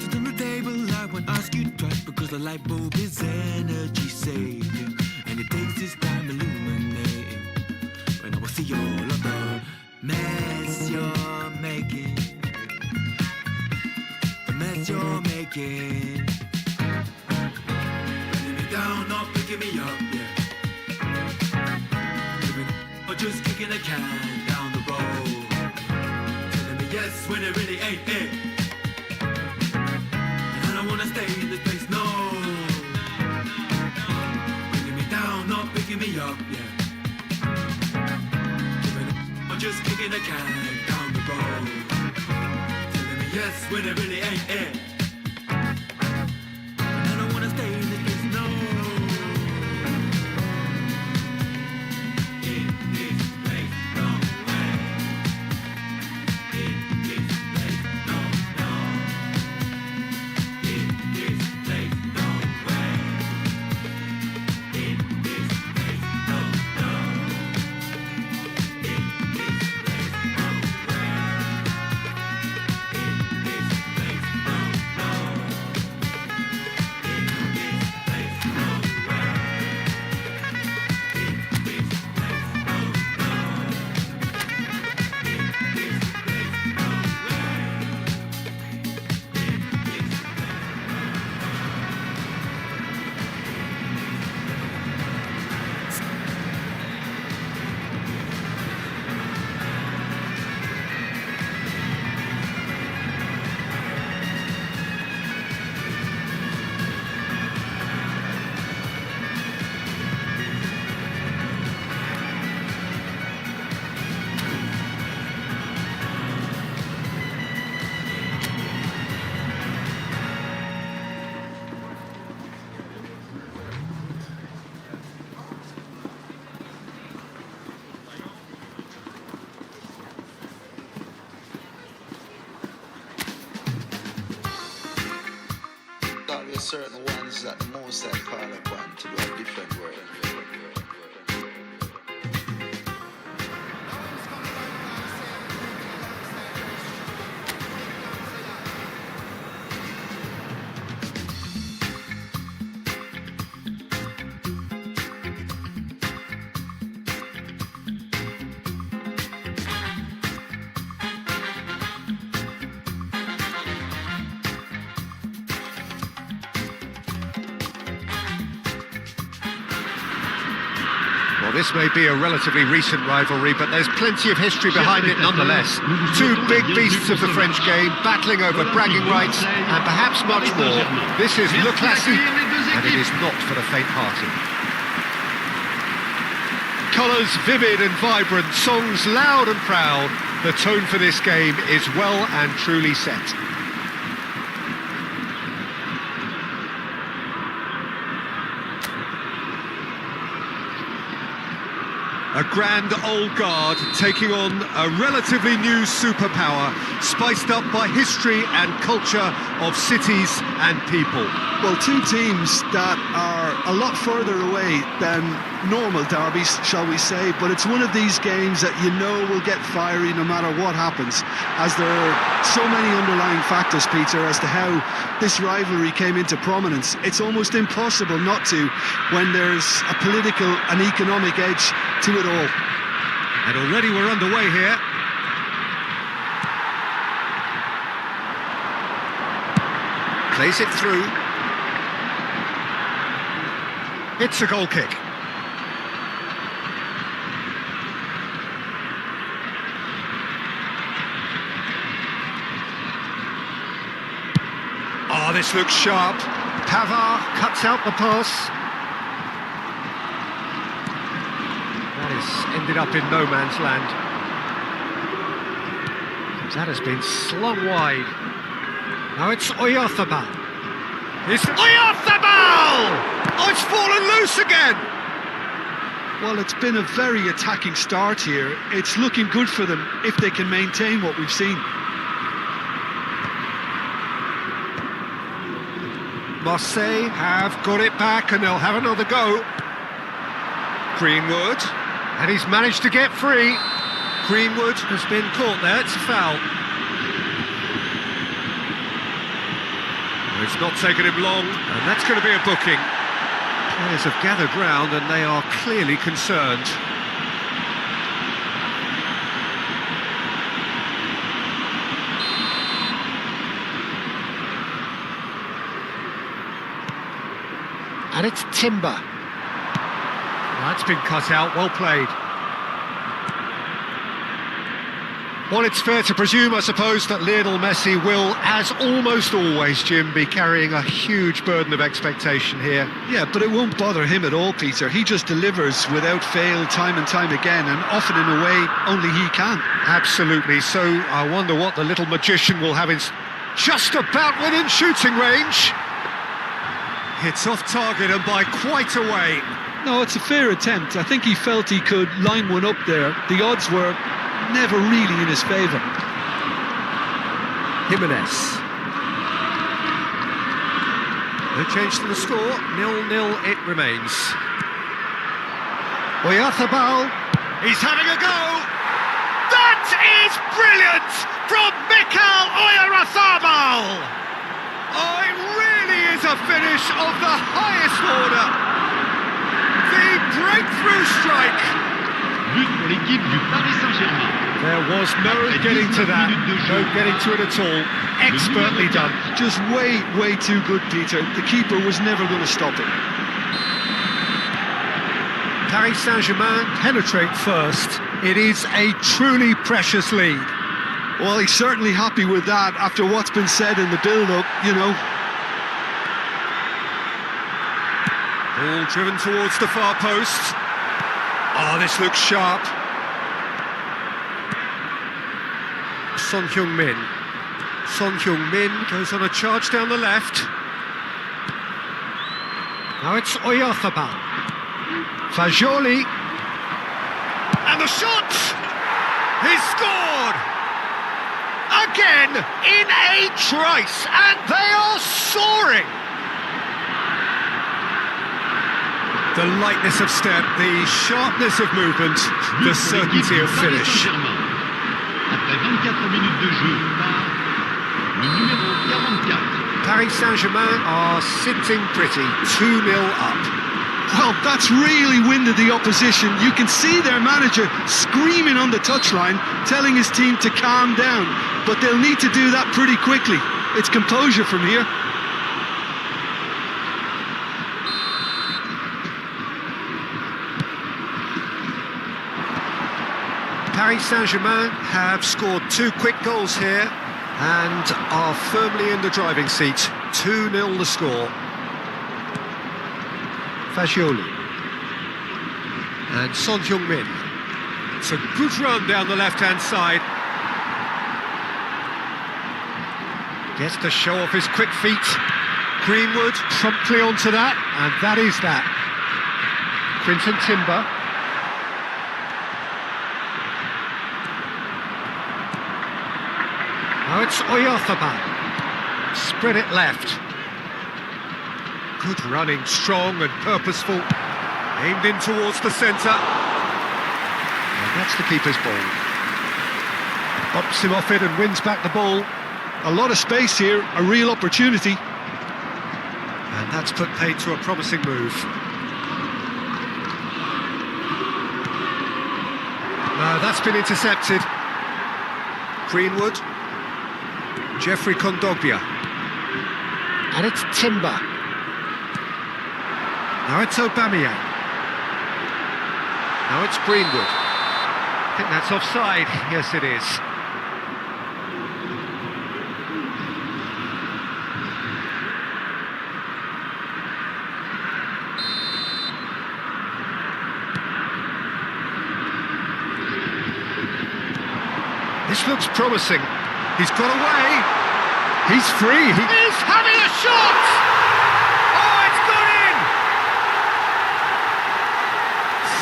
[SPEAKER 1] it on the table. I won't ask you twice because the light bulb is energy saving and it takes its time illuminating. When I will see all of the mess you're making, the mess you're making. Bringing me down, not picking me up, yeah. Or just kicking a can down the road. Telling me yes when it really ain't it. And I don't wanna stay in this place, no. Bringing me down, not picking me up, yeah. Or just kicking a can down the road. Telling me yes when it really ain't it.
[SPEAKER 5] things that the Most High call upon to do a different work.
[SPEAKER 2] Well, this may be a relatively recent rivalry, but there's plenty of history behind it nonetheless. Two big beasts of the French game, battling over bragging rights and perhaps much more. This is Le Classique, and it is not for the faint-hearted. Colours vivid and vibrant, songs loud and proud. The tone for this game is well and truly set. A grand old guard taking on a relatively new superpower, spiced up by history and culture of cities and people.
[SPEAKER 3] Well, two teams that are a lot further away than normal derbies, shall we say, but it's one of these games that you know will get fiery no matter what happens, as there are so many underlying factors, Peter, as to how this rivalry came into prominence. It's almost impossible not to when there's a political and economic edge to it all.
[SPEAKER 2] And already we're underway here. Plays it through. It's a goal kick. Oh, this looks sharp. Pavard cuts out the pass. That has ended up in no man's land. That has been slung wide. Now it's Oyarzabal. It's Oyarzabal! Oh, it's fallen loose again!
[SPEAKER 3] Well, it's been a very attacking start here. It's looking good for them if they can maintain what we've seen.
[SPEAKER 2] Marseille have got it back and they'll have another go. Greenwood, and he's managed to get free. Greenwood has been caught there, it's a foul. It's not taken him long, and that's going to be a booking. Players have gathered round and they are clearly concerned. And it's Timber. That's been cut out, well played. Well, it's fair to presume, I suppose, that Lionel Messi will, as almost always, Jim, be carrying a huge burden of expectation here.
[SPEAKER 3] Yeah, but it won't bother him at all, Peter. He just delivers without fail time and time again, and often in a way only he can.
[SPEAKER 2] Absolutely. So I wonder what the little magician will have in just about within shooting range. It's off target and by quite a way.
[SPEAKER 3] No, it's a fair attempt. I think he felt he could line one up there. The odds were never really in his favour.
[SPEAKER 2] Jimenez. No change to the score, 0-0 it remains. Oyarzabal, he's having a go! That is brilliant from Mikel Oyarzabal! Oh, it really is a finish of the highest order! The breakthrough strike!
[SPEAKER 4] But pour l'équipe du Paris Saint-Germain.
[SPEAKER 2] There was no getting to that, no getting to it at all. Expertly done.
[SPEAKER 3] Just way too good, Peter. The keeper was never going to stop it.
[SPEAKER 2] Paris Saint-Germain penetrate first. It is a truly precious lead.
[SPEAKER 3] Well, he's certainly happy with that after what's been said in the build-up, you know.
[SPEAKER 2] Ball driven towards the far post. Oh, this looks sharp. Son Heung-min. Son Heung-min goes on a charge down the left. Now it's Oyarzabal. Fagioli. And the shot! He's scored! Again, in a trice, and they are soaring! The lightness of step, the sharpness of movement, the certainty of finish.
[SPEAKER 4] Après 24 minutes de jeu par le numéro 44.
[SPEAKER 2] Paris Saint-Germain are sitting pretty, 2-0 up.
[SPEAKER 3] Well, that's really winded the opposition. You can see their manager screaming on the touchline, telling his team to calm down. But they'll need to do that pretty quickly. It's composure from here.
[SPEAKER 2] Paris Saint-Germain have scored 2 quick goals here and are firmly in the driving seat. 2-0 the score. Fagioli. And Son Heung-min. It's a good run down the left-hand side. Gets to show off his quick feet. Greenwood promptly onto that, and that is that. Quinton Timber. Now it's Oyarzabal. Spread it left. Good running, strong and purposeful. Aimed in towards the centre. And that's the keeper's ball. Bops him off it and wins back the ball.
[SPEAKER 3] A lot of space here, a real opportunity.
[SPEAKER 2] And that's put paid to a promising move. That's been intercepted. Greenwood. Jeffrey Kondogbia. And it's Timber. Now it's Aubameyang. Now it's Greenwood. I think that's offside. Yes, it is. This looks promising. He's got away. He's free. He's having a shot! Oh, it's gone in!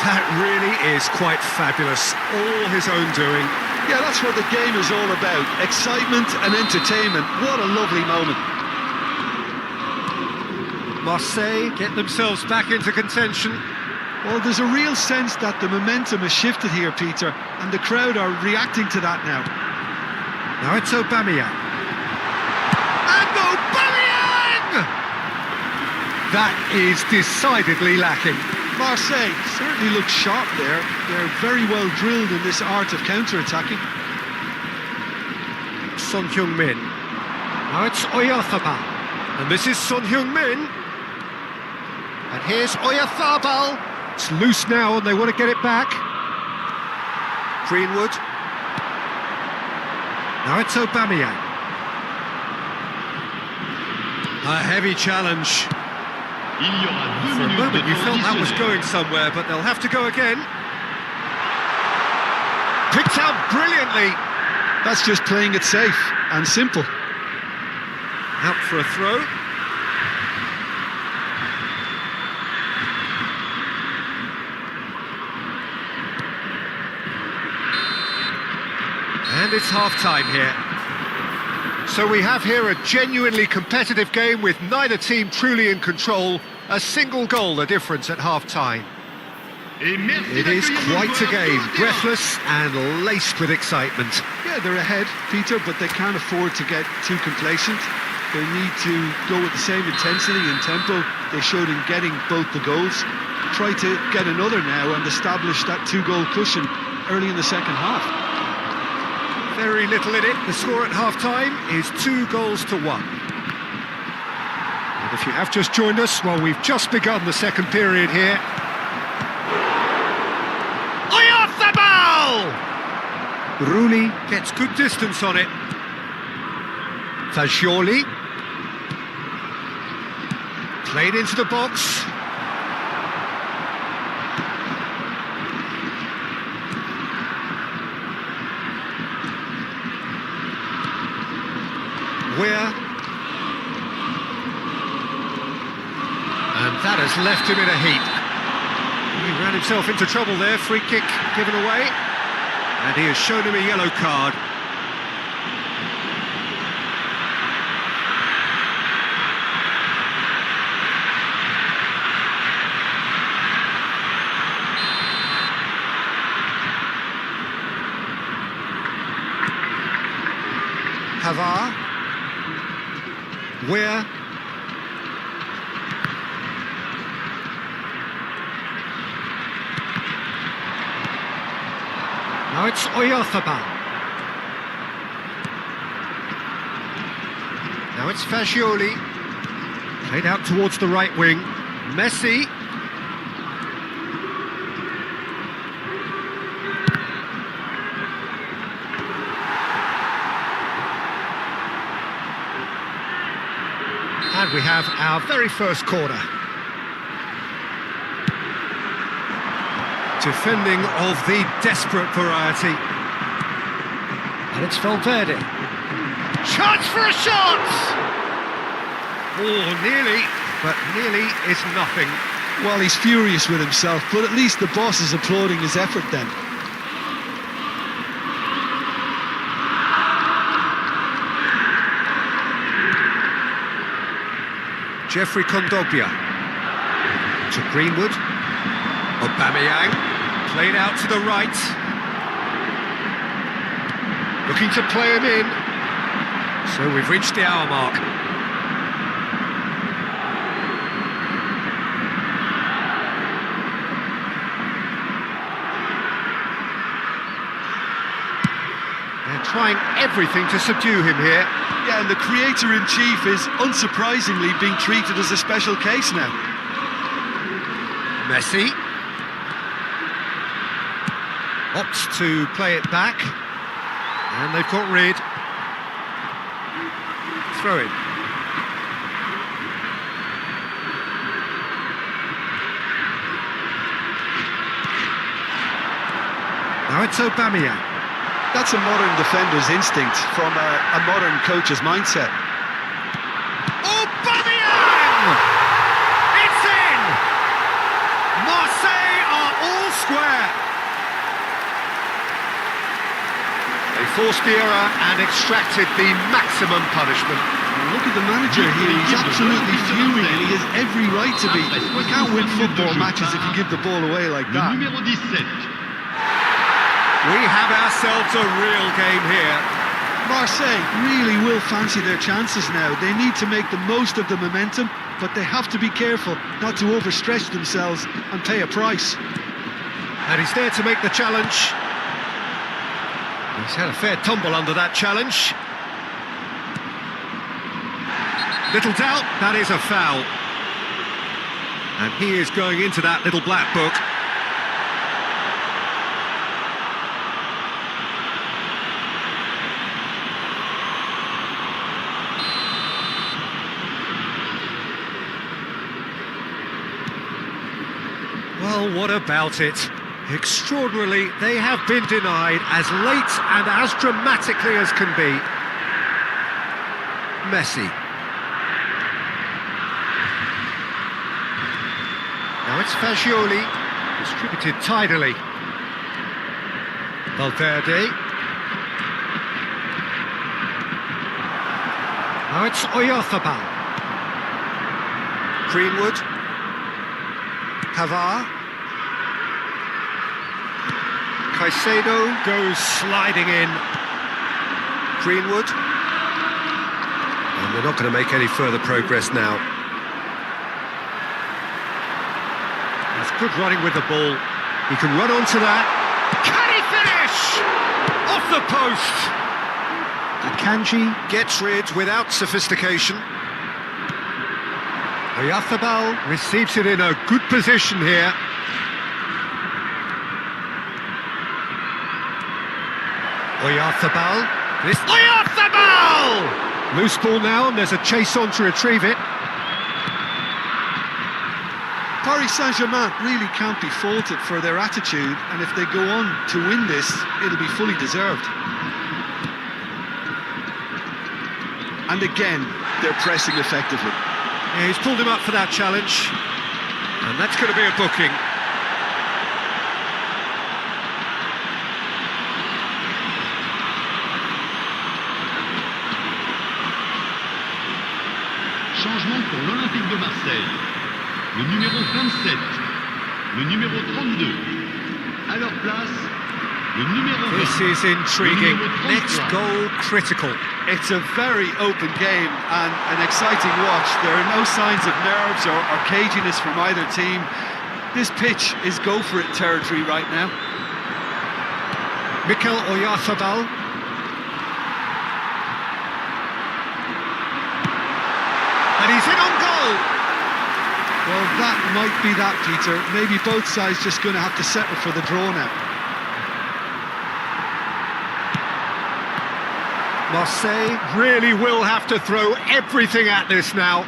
[SPEAKER 2] That really is quite fabulous. All his own doing.
[SPEAKER 3] Yeah, that's what the game is all about. Excitement and entertainment. What a lovely moment.
[SPEAKER 2] Marseille get themselves back into contention.
[SPEAKER 3] Well, there's a real sense that the momentum has shifted here, Peter, and the crowd are reacting to that now.
[SPEAKER 2] Now it's Aubameyang. And Aubameyang! That is decidedly lacking.
[SPEAKER 3] Marseille certainly looks sharp there. They're very well drilled in this art of counter-attacking.
[SPEAKER 2] Son Heung-min. Now it's Oyarzabal. And this is Son Heung-min. And here's Oyarzabal. It's loose now and they want to get it back. Greenwood. Now it's Aubameyang. A heavy challenge.
[SPEAKER 4] Il y aura 2
[SPEAKER 2] For a
[SPEAKER 4] minutes
[SPEAKER 2] moment
[SPEAKER 4] de
[SPEAKER 2] you felt that was
[SPEAKER 4] transitionnel.
[SPEAKER 2] going somewhere, but they'll have to go again. Picked out brilliantly.
[SPEAKER 3] That's just playing it safe and simple.
[SPEAKER 2] Out for a throw. And it's half-time here. So we have here a genuinely competitive game with neither team truly in control. A single goal the difference at half-time.
[SPEAKER 4] Et merci
[SPEAKER 2] It is
[SPEAKER 4] d'accueillir nos
[SPEAKER 2] quite a
[SPEAKER 4] joueurs
[SPEAKER 2] game,
[SPEAKER 4] sur le terrain.
[SPEAKER 2] breathless and laced with excitement.
[SPEAKER 3] Yeah, they're ahead, Peter, but they can't afford to get too complacent. They need to go with the same intensity and tempo they showed in getting both the goals. Try to get another now and establish that 2-goal cushion early in the second half.
[SPEAKER 2] Very little in it. The score at half-time is 2-1. And if you have just joined us, well, we've just begun the second period here. Oyarzabal! Rooney gets good distance on it. Fagioli. Played into the box. Weir. And that has left him in a heap. He ran himself into trouble there, free kick given away. And he has shown him a yellow card. Pavard. Weir. Now it's Oyarzabal. Now it's Fagioli. Played out towards the right wing. Messi. And we have our very first corner. Defending of the desperate variety. And it's Valverde. Chance for a shot! Oh, nearly, but nearly is nothing.
[SPEAKER 3] Well, he's furious with himself, but at least the boss is applauding his effort then.
[SPEAKER 2] Jeffrey Kondogbia to Greenwood. Aubameyang played out to the right. Looking to play him in. So we've reached the hour mark. They're trying everything to subdue him here.
[SPEAKER 3] Yeah, and the creator-in-chief is unsurprisingly being treated as a special case now.
[SPEAKER 2] Messi opts to play it back, and they've got rid. Throw in. Now it's Aubameyang.
[SPEAKER 3] That's a modern defender's instinct from a modern coach's mindset.
[SPEAKER 2] Aubameyang! It's in! Marseille are all square. They forced the error and extracted the maximum punishment.
[SPEAKER 3] Look at the manager here, he's absolutely fuming and he has every right to be. You can't win football matches if you give the ball away like
[SPEAKER 4] Le
[SPEAKER 3] that.
[SPEAKER 4] numéro 17.
[SPEAKER 2] We have ourselves a real game here.
[SPEAKER 3] Marseille really will fancy their chances now. They need to make the most of the momentum, but they have to be careful not to overstretch themselves and pay a price.
[SPEAKER 2] And he's there to make the challenge. He's had a fair tumble under that challenge. Little doubt, that is a foul. And he is going into that little black book. Well, what about it? Extraordinarily, they have been denied as late and as dramatically as can be. Messi. Now it's Fagioli, distributed tidily. Valverde. Now it's Oyarzabal. Greenwood. Pavard. Caicedo goes sliding in. Greenwood. And they're not going to make any further progress now. That's good running with the ball. He can run onto that. Can he finish? Off the post. Akanji gets rid without sophistication. Oyarzabal receives it in a good position here. Oyarzabal. Oyarzabal! Loose ball now, and there's a chase on to retrieve it.
[SPEAKER 3] Paris Saint-Germain really can't be faulted for their attitude, and if they go on to win this, it'll be fully deserved. And again, they're pressing effectively.
[SPEAKER 2] Yeah, he's pulled him up for that challenge, and that's going to be a booking.
[SPEAKER 4] Changement pour l'Olympique de Marseille. Le numéro 27, le numéro 32. À leur place, Le numéro 20.
[SPEAKER 2] This is intriguing.
[SPEAKER 4] Le numéro 33.
[SPEAKER 2] Next goal critical.
[SPEAKER 3] It's a very open game and an exciting watch. There are no signs of nerves or caginess from either team. This pitch is go-for-it territory right now.
[SPEAKER 2] Mikel Oyarzabal. And he's in on goal.
[SPEAKER 3] Well, that might be that, Peter. Maybe both sides just going to have to settle for the draw now.
[SPEAKER 2] Marseille really will have to throw everything at this now.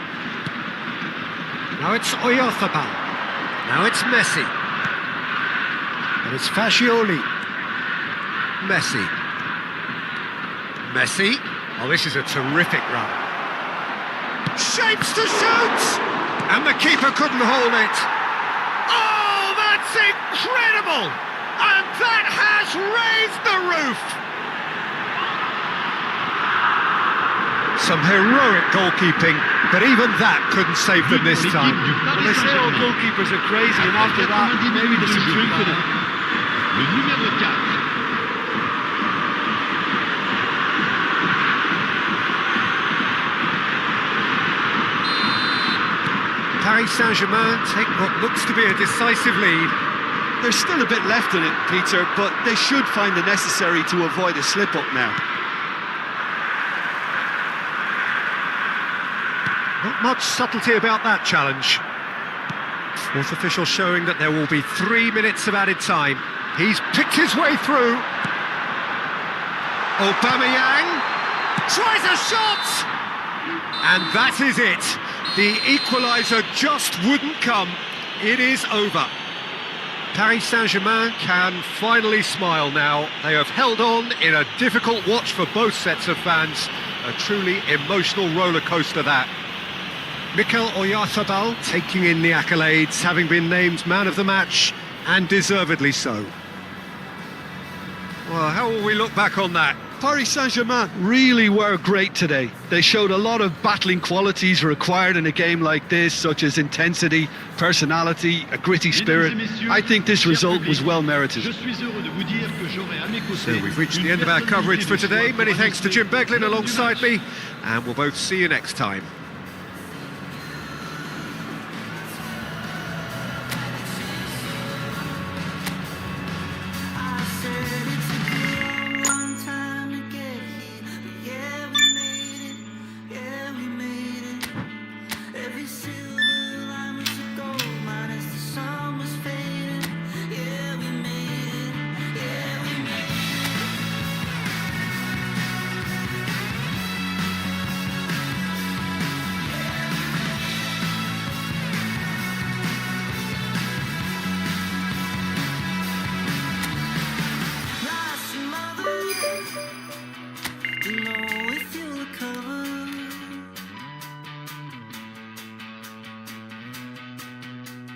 [SPEAKER 2] Now it's Oyarzabal. Now it's Messi. And it's Fascioli. Messi. Messi. Oh, this is a terrific run. Shapes to shoot! And the keeper couldn't hold it. Oh, that's incredible! And that has raised the roof! Some heroic goalkeeping, but even that couldn't save them this time.
[SPEAKER 3] Well, they say all goalkeepers are crazy, and after that, maybe there's some truth in it.
[SPEAKER 4] Le numéro 4.
[SPEAKER 2] Paris Saint-Germain take what looks to be a decisive lead.
[SPEAKER 3] There's still a bit left in it, Peter, but they should find the necessary to avoid a slip-up now.
[SPEAKER 2] Not much subtlety about that challenge. Fourth official showing that there will be 3 minutes of added time. He's picked his way through. Aubameyang tries a shot! And that is it. The equaliser just wouldn't come. It is over. Paris Saint-Germain can finally smile now. They have held on in a difficult watch for both sets of fans. A truly emotional roller coaster that. Mikel Oyarzabal taking in the accolades, having been named man of the match, and deservedly so. Well, how will we look back on that?
[SPEAKER 3] Paris Saint-Germain really were great today. They showed a lot of battling qualities required in a game like this, such as intensity, personality, a gritty spirit. I think this result was well merited.
[SPEAKER 4] Je suis heureux de vous dire que j'aurai à mes côtés.
[SPEAKER 2] So we've reached the end of our coverage for today. Many thanks to Jim Beglin alongside me, and we'll both see you next time.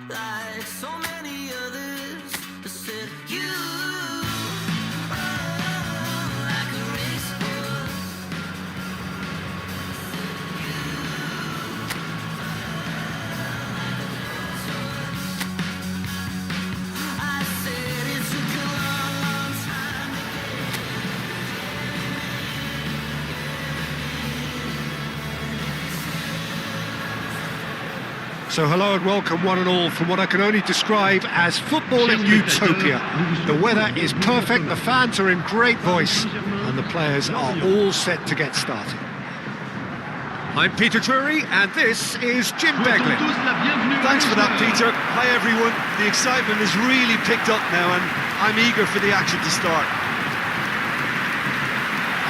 [SPEAKER 1] Like so many others that said you like a racehorse. I said it took a long, long time to
[SPEAKER 2] So hello and welcome one and all from what I can only describe as footballing utopia. The weather is perfect, the fans are in great voice, and the players are all set to get started. I'm Peter Drury, and this is Jim Beglin.
[SPEAKER 3] Thanks for that, Peter. Hi, everyone. The excitement has really picked up now, and I'm eager for the action to start.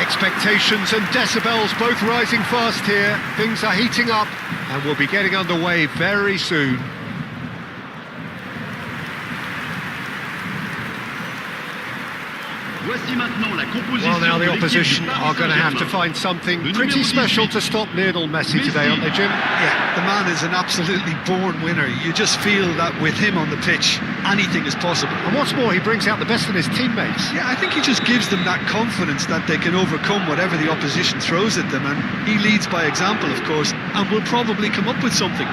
[SPEAKER 2] Expectations and decibels both rising fast here. Things are heating up, and we'll be getting underway very soon. Well, now the opposition are going to have to find something pretty special to stop Lionel Messi today, aren't they, Jim?
[SPEAKER 3] Yeah, the man is an absolutely born winner. You just feel that with him on the pitch, anything is possible.
[SPEAKER 2] And what's more, he brings out the best in his teammates.
[SPEAKER 3] Yeah, I think he just gives them that confidence that they can overcome whatever the opposition throws at them, and he leads by example, of course, and will probably come up with something.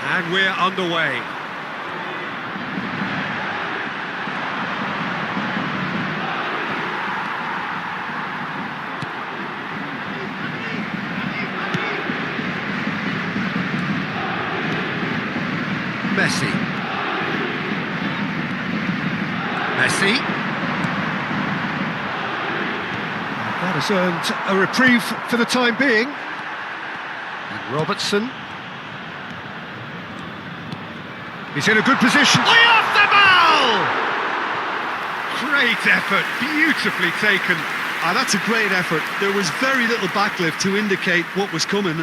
[SPEAKER 2] And we're underway. Messi. Messi. That has earned a reprieve for the time being. And Robertson. He's in a good position. Oyarzabal! Great effort, beautifully taken.
[SPEAKER 3] That's a great effort. There was very little backlift to indicate what was coming.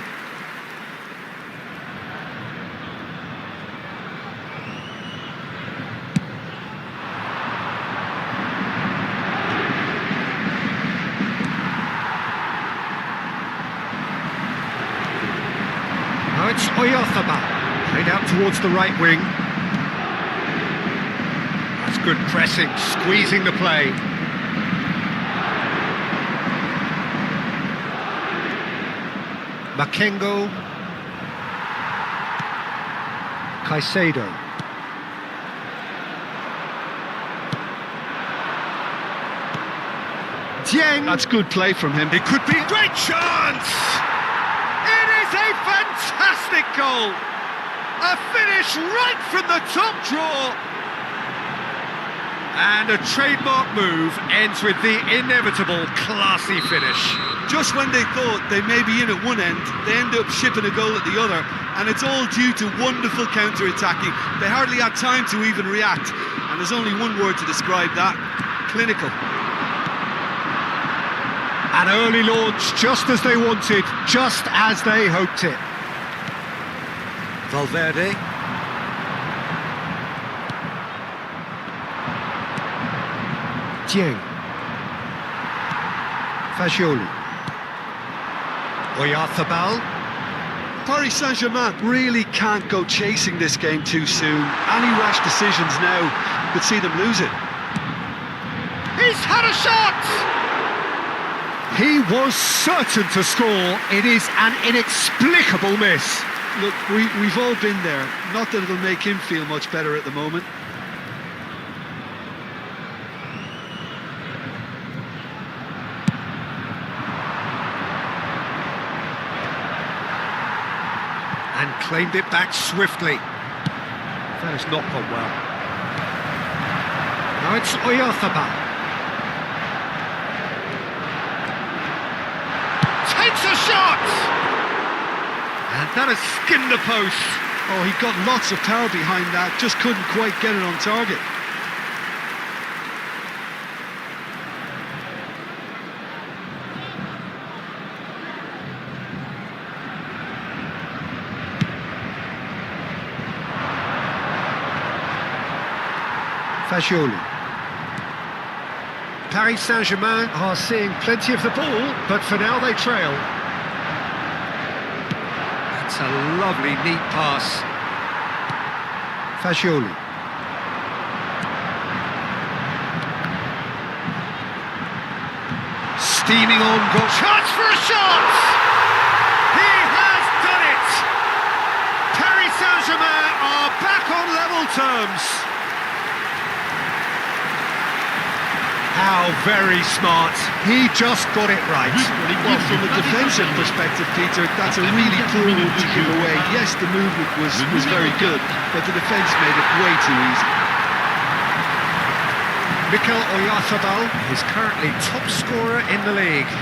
[SPEAKER 2] Now it's Oyarzabal. Played out towards the right wing. That's good pressing, squeezing the play. Makengo. Caicedo. Dieng.
[SPEAKER 3] That's good play from him.
[SPEAKER 2] It could be a great chance! It is a fantastic goal! A finish right from the top draw. And a trademark move ends with the inevitable classy finish.
[SPEAKER 3] Just when they thought they may be in at one end, they end up shipping a goal at the other, and it's all due to wonderful counter-attacking. They hardly had time to even react, and there's only one word to describe that: clinical.
[SPEAKER 2] An early launch, just as they wanted, just as they hoped it. Valverde. Dieng. Fagioli. Oyarzabal.
[SPEAKER 3] Paris Saint-Germain really can't go chasing this game too soon. Any rash decisions now could see them lose it.
[SPEAKER 2] He's had a shot! He was certain to score. It is an inexplicable miss.
[SPEAKER 3] Look, we've all been there. Not that it'll make him feel much better at the moment.
[SPEAKER 2] And claimed it back swiftly. That has not gone well. Now it's Oyarzabal. Takes a shot! And that has skinned the post.
[SPEAKER 3] Oh, he got lots of power behind that, just couldn't quite get it on target.
[SPEAKER 2] Fagioli. Paris Saint-Germain are seeing plenty of the ball, but for now they trail. That's a lovely, neat pass. Fagioli. Steaming on goal. Chance for a shot! He has done it! Paris Saint-Germain are back on level terms. How very smart. He just got it right.
[SPEAKER 3] Well, from a defensive perspective, Peter, that's a really poor move to give away. Yes, the movement was very good, but the defence made it way too easy.
[SPEAKER 2] Mikel Oyarzabal is currently top scorer in the league.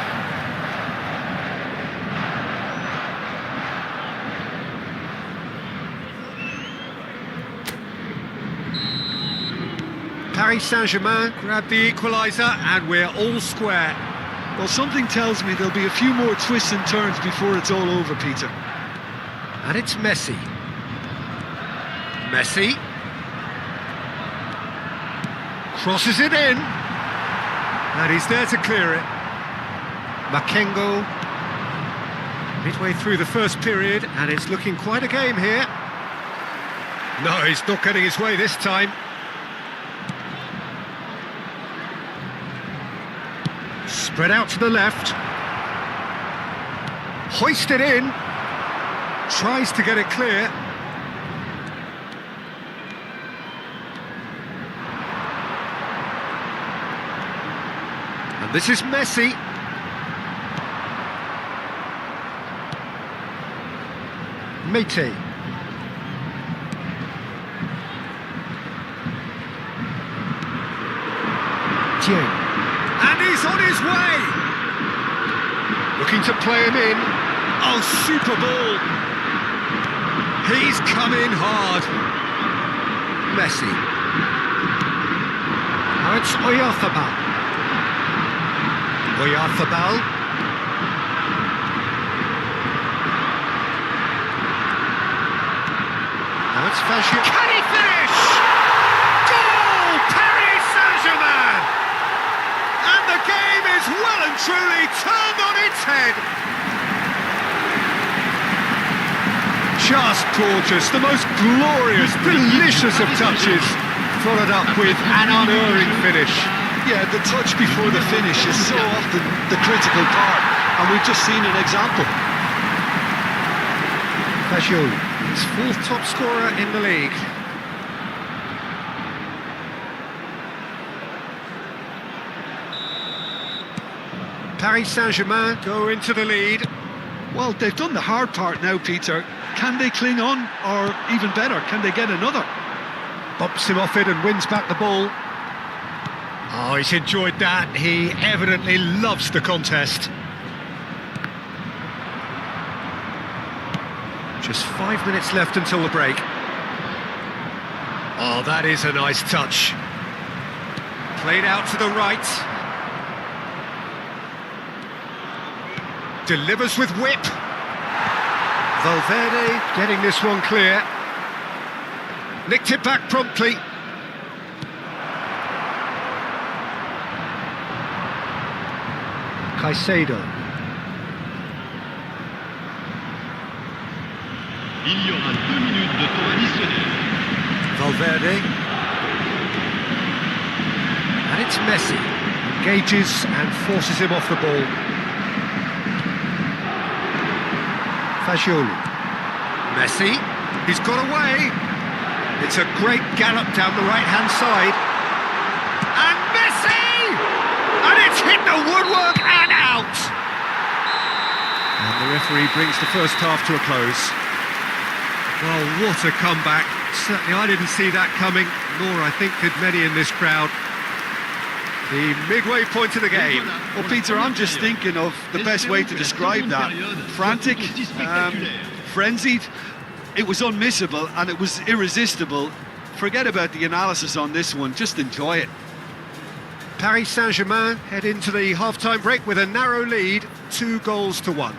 [SPEAKER 2] Paris Saint-Germain grab the equaliser and we're all square.
[SPEAKER 3] Well, something tells me there'll be a few more twists and turns before it's all over, Peter.
[SPEAKER 2] And it's Messi. Messi. Crosses it in. And he's there to clear it. Makengo. Midway through the first period, and it's looking quite a game here. No, he's not getting his way this time. Spread out to the left. Hoisted in. Tries to get it clear. And this is Messi. Mete. Dieng. And he's on his way! Looking to play him in. Oh, super ball! He's come in hard. Messi. Now it's Oyarzabal. Oyarzabal. Now it's Fashio. Can he finish? Goal! Paris Saint-Germain! And the game is well and truly turned on its head. Just gorgeous, the most glorious, delicious of touches, followed up with an unerring finish.
[SPEAKER 3] Yeah, the touch before the finish is so often the critical part, and we've just seen an example.
[SPEAKER 2] Fashio, his fourth top scorer in the league. Paris Saint-Germain go into the lead.
[SPEAKER 3] Well, they've done the hard part now, Peter. Can they cling on, or even better, can they get another?
[SPEAKER 2] Bumps him off it and wins back the ball. Oh, he's enjoyed that. He evidently loves the contest. Just 5 minutes left until the break. Oh, that is a nice touch. Played out to the right. Delivers with whip. Valverde getting this one clear. Nicked it back promptly. Caicedo.
[SPEAKER 4] Il y aura 2 minutes de temps additionnel.
[SPEAKER 2] Valverde. And it's Messi. Engages and forces him off the ball. Fagioli. Messi. He's got away. It's a great gallop down the right-hand side. And Messi! And it's hit the woodwork and out! And the referee brings the first half to a close. Well, what a comeback. Certainly I didn't see that coming, nor I think did many in this crowd. The midway point of the game.
[SPEAKER 3] Well, Peter, I'm just thinking of the best way to describe that. Frantic, frenzied. It was unmissable and it was irresistible. Forget about the analysis on this one, just enjoy it.
[SPEAKER 2] Paris Saint-Germain head into the half-time break with a narrow lead, 2-1.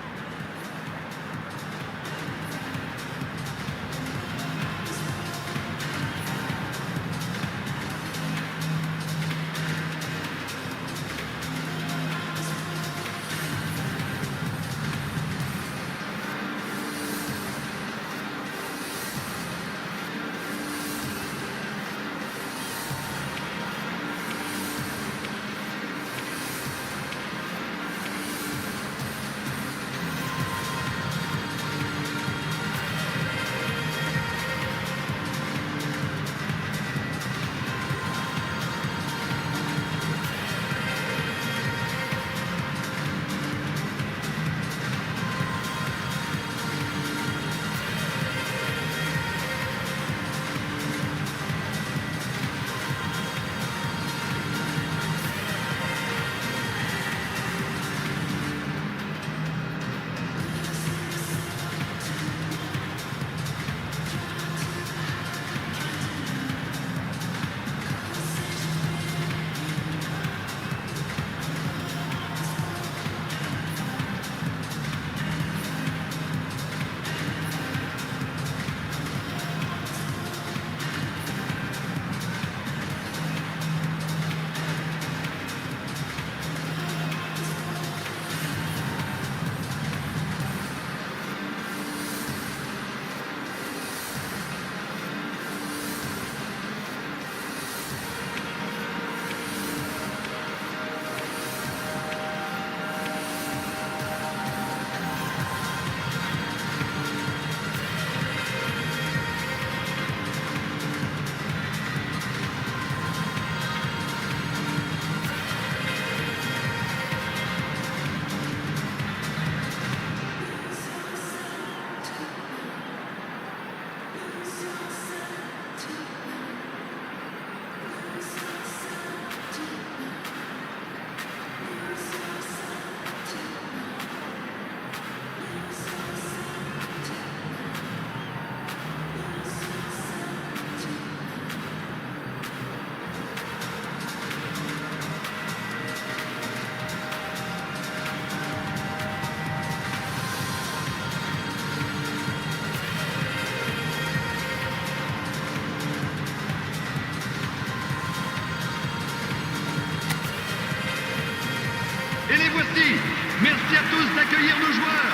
[SPEAKER 4] propose d'accueillir nos joueurs.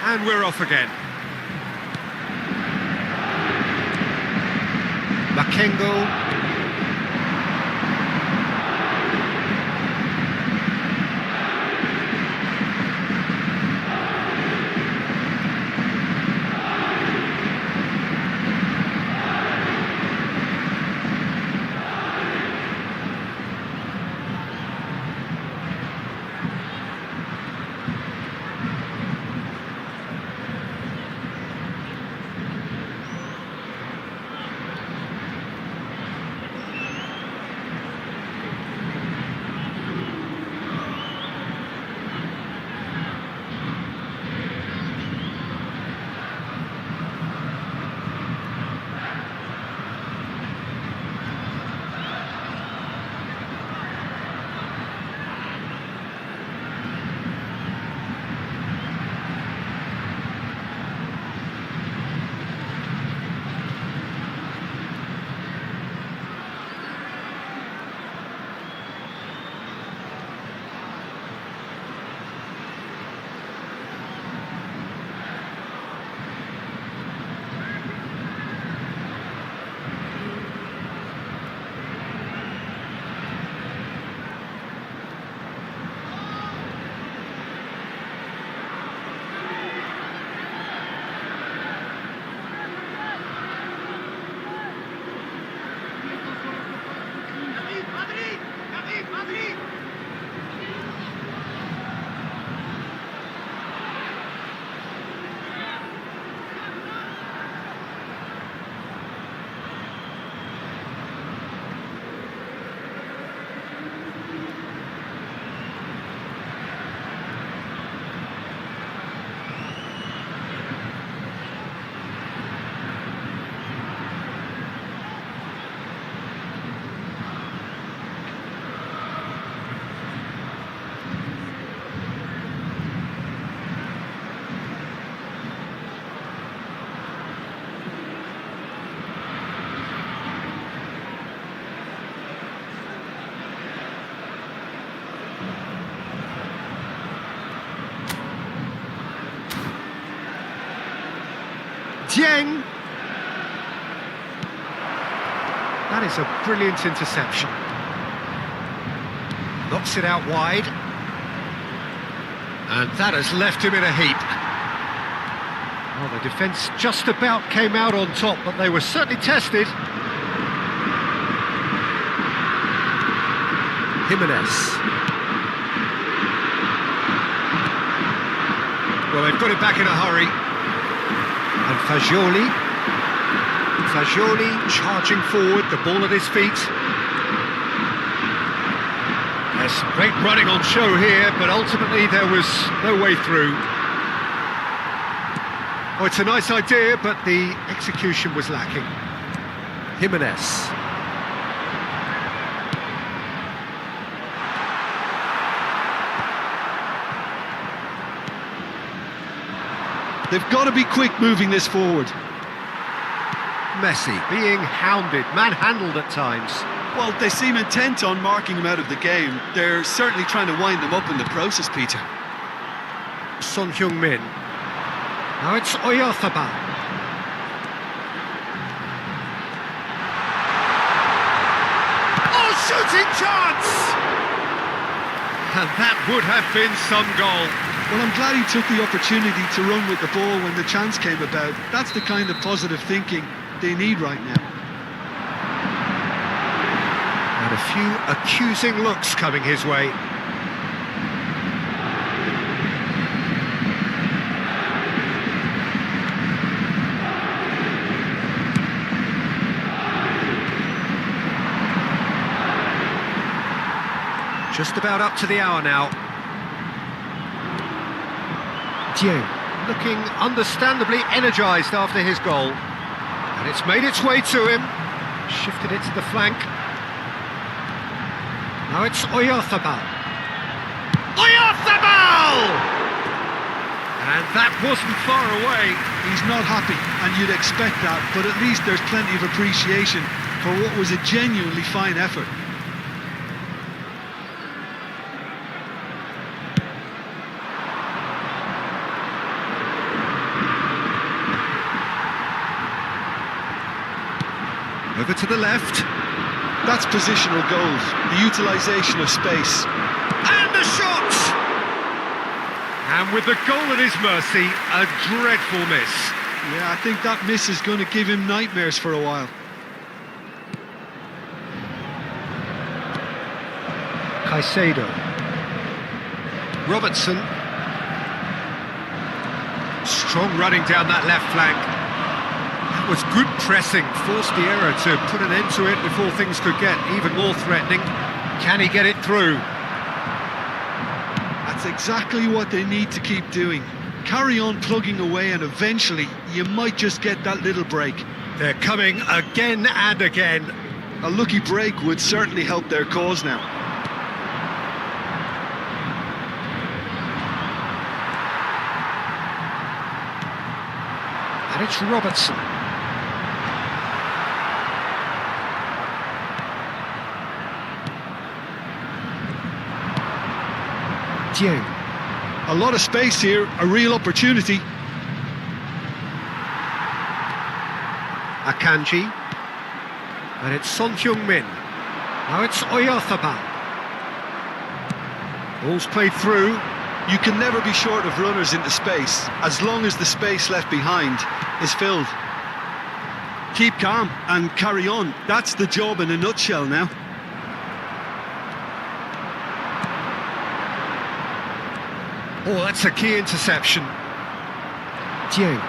[SPEAKER 2] And we're off again. Makengo. Dieng. That is a brilliant interception. Knocks it out wide. And that has left him in a heap. Well, the defence just about came out on top, but they were certainly tested. Jimenez. Well, they've got it back in a hurry. And Fagioli charging forward, the ball at his feet. There's some great running on show here, but ultimately there was no way through. Oh, it's a nice idea, but the execution was lacking. Jimenez.
[SPEAKER 3] They've got to be quick moving this forward.
[SPEAKER 2] Messi being hounded, manhandled at times.
[SPEAKER 3] Well, they seem intent on marking him out of the game. They're certainly trying to wind them up in the process, Peter.
[SPEAKER 2] Son Heung-min. Now it's Oyarzabal. Oh, shooting chance! And that would have been some goal.
[SPEAKER 3] Well, I'm glad he took the opportunity to run with the ball when the chance came about. That's the kind of positive thinking they need right now.
[SPEAKER 2] And a few accusing looks coming his way. Just about up to the hour now. Dieng looking understandably energised after his goal. And it's made its way to him. Shifted it to the flank. Now it's Oyarzabal. Oyarzabal! And that wasn't far away.
[SPEAKER 3] He's not happy, and you'd expect that, but at least there's plenty of appreciation for what was a genuinely fine effort.
[SPEAKER 2] Over to the left.
[SPEAKER 3] That's positional goals, the utilisation of space.
[SPEAKER 2] And the shot! And with the goal at his mercy, a dreadful miss.
[SPEAKER 3] Yeah, I think that miss is going to give him nightmares for a while.
[SPEAKER 2] Caicedo. Robertson. Strong running down that left flank. That was good pressing, forced the error to put an end to it before things could get even more threatening. Can he get it through?
[SPEAKER 3] That's exactly what they need to keep doing. Carry on plugging away, and eventually you might just get that little break.
[SPEAKER 2] They're coming again and again.
[SPEAKER 3] A lucky break would certainly help their cause now.
[SPEAKER 2] And it's Robertson. Dieng.
[SPEAKER 3] A lot of space here, a real opportunity.
[SPEAKER 2] Akanji. And it's Son Heung-min. Now it's Oyarzabal. Ball's played through.
[SPEAKER 3] You can never be short of runners into space, as long as the space left behind is filled. Keep calm and carry on. That's the job in a nutshell now.
[SPEAKER 2] Oh, that's a key interception. Dieng.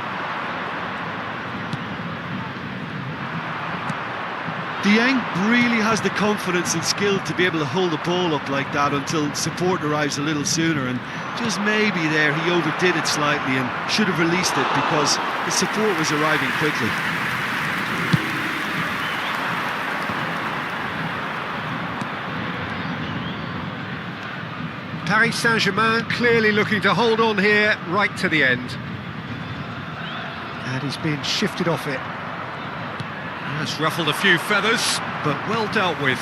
[SPEAKER 3] Dieng really has the confidence and skill to be able to hold the ball up like that until support arrives a little sooner, and just maybe there he overdid it slightly and should have released it because the support was arriving quickly.
[SPEAKER 2] Paris Saint-Germain clearly looking to hold on here right to the end. And he's being shifted off it. That's ruffled a few feathers, but well dealt with.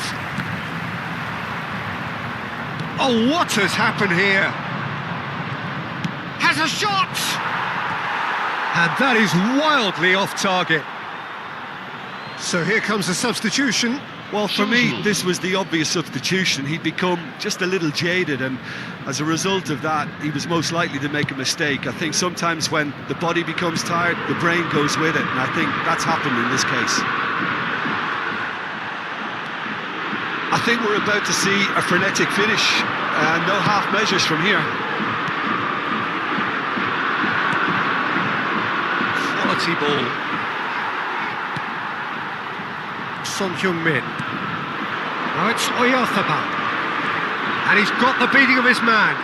[SPEAKER 2] Oh, what has happened here? Has a shot! And that is wildly off target. So here comes the substitution.
[SPEAKER 3] Well, for me, this was the obvious substitution. He'd become just a little jaded, and as a result of that, he was most likely to make a mistake. I think sometimes when the body becomes tired, the brain goes with it, and I think that's happened in this case. I think we're about to see a frenetic finish, no half measures from here.
[SPEAKER 2] Quality ball. Son Heung-min. Now it's Oyarzabal. And he's got the beating of his man.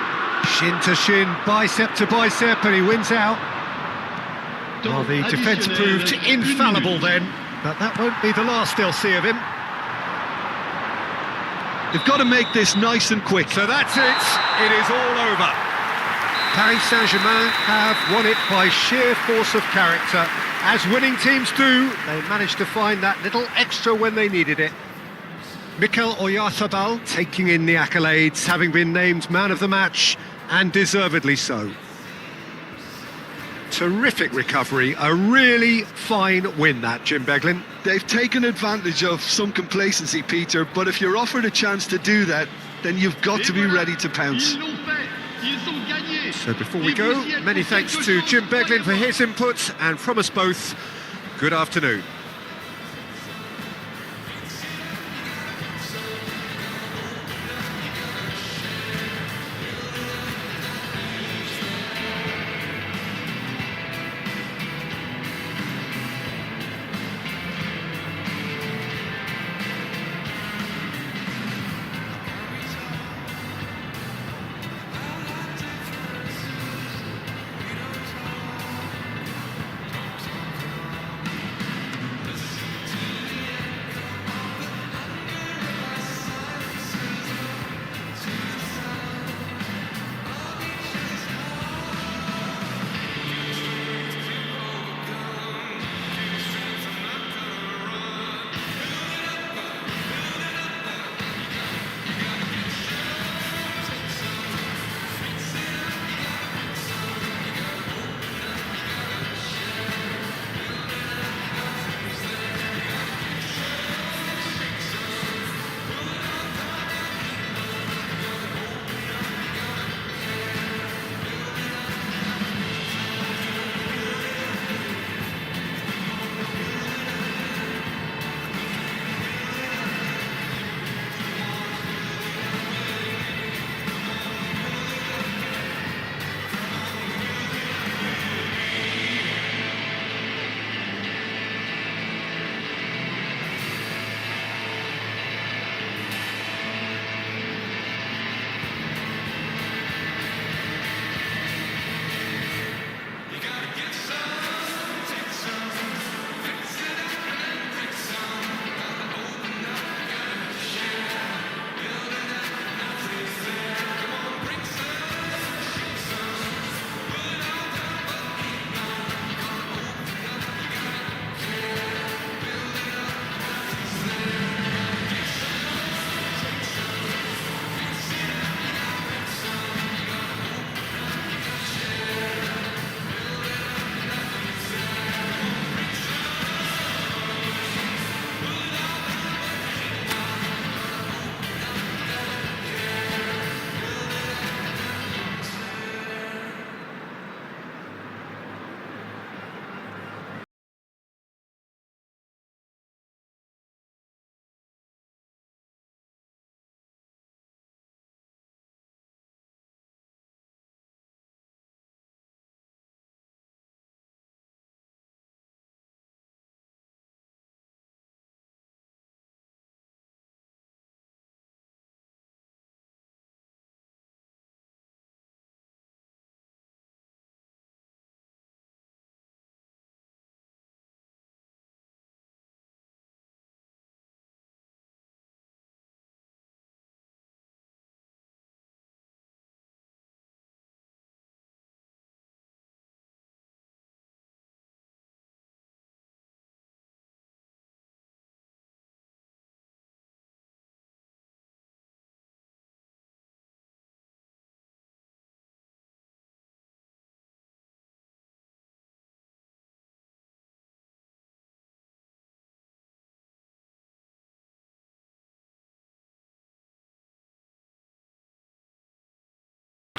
[SPEAKER 2] Shin to shin, bicep to bicep, and he wins out. Well, the defence proved infallible then, but that won't be the last they'll see of him.
[SPEAKER 3] They've got to make this nice and quick.
[SPEAKER 2] So that's it. It is all over. Paris Saint-Germain have won it by sheer force of character. As winning teams do, they managed to find that little extra when they needed it. Mikel Oyarzabal taking in the accolades, having been named man of the match, and deservedly so. Terrific recovery, a really fine win that, Jim Beglin.
[SPEAKER 3] They've taken advantage of some complacency, Peter, but if you're offered a chance to do that, then you've got to be ready to pounce.
[SPEAKER 2] So before we go, many thanks to Jim Beglin for his input, and from us both, good afternoon.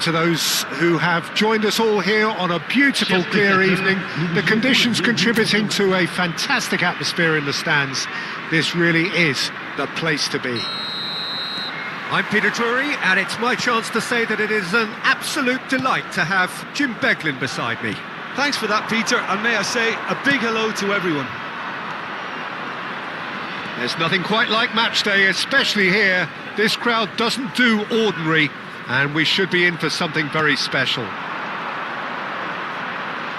[SPEAKER 2] to those who have joined us all here on a beautiful, clear evening. The conditions contributing to a fantastic atmosphere in the stands. This really is the place to be. I'm Peter Drury, and it's my chance to say that it is an absolute delight to have Jim Beglin beside me.
[SPEAKER 3] Thanks for that, Peter, and may I say a big hello to everyone.
[SPEAKER 2] There's nothing quite like match day, especially here. This crowd doesn't do ordinary, and we should be in for something very special.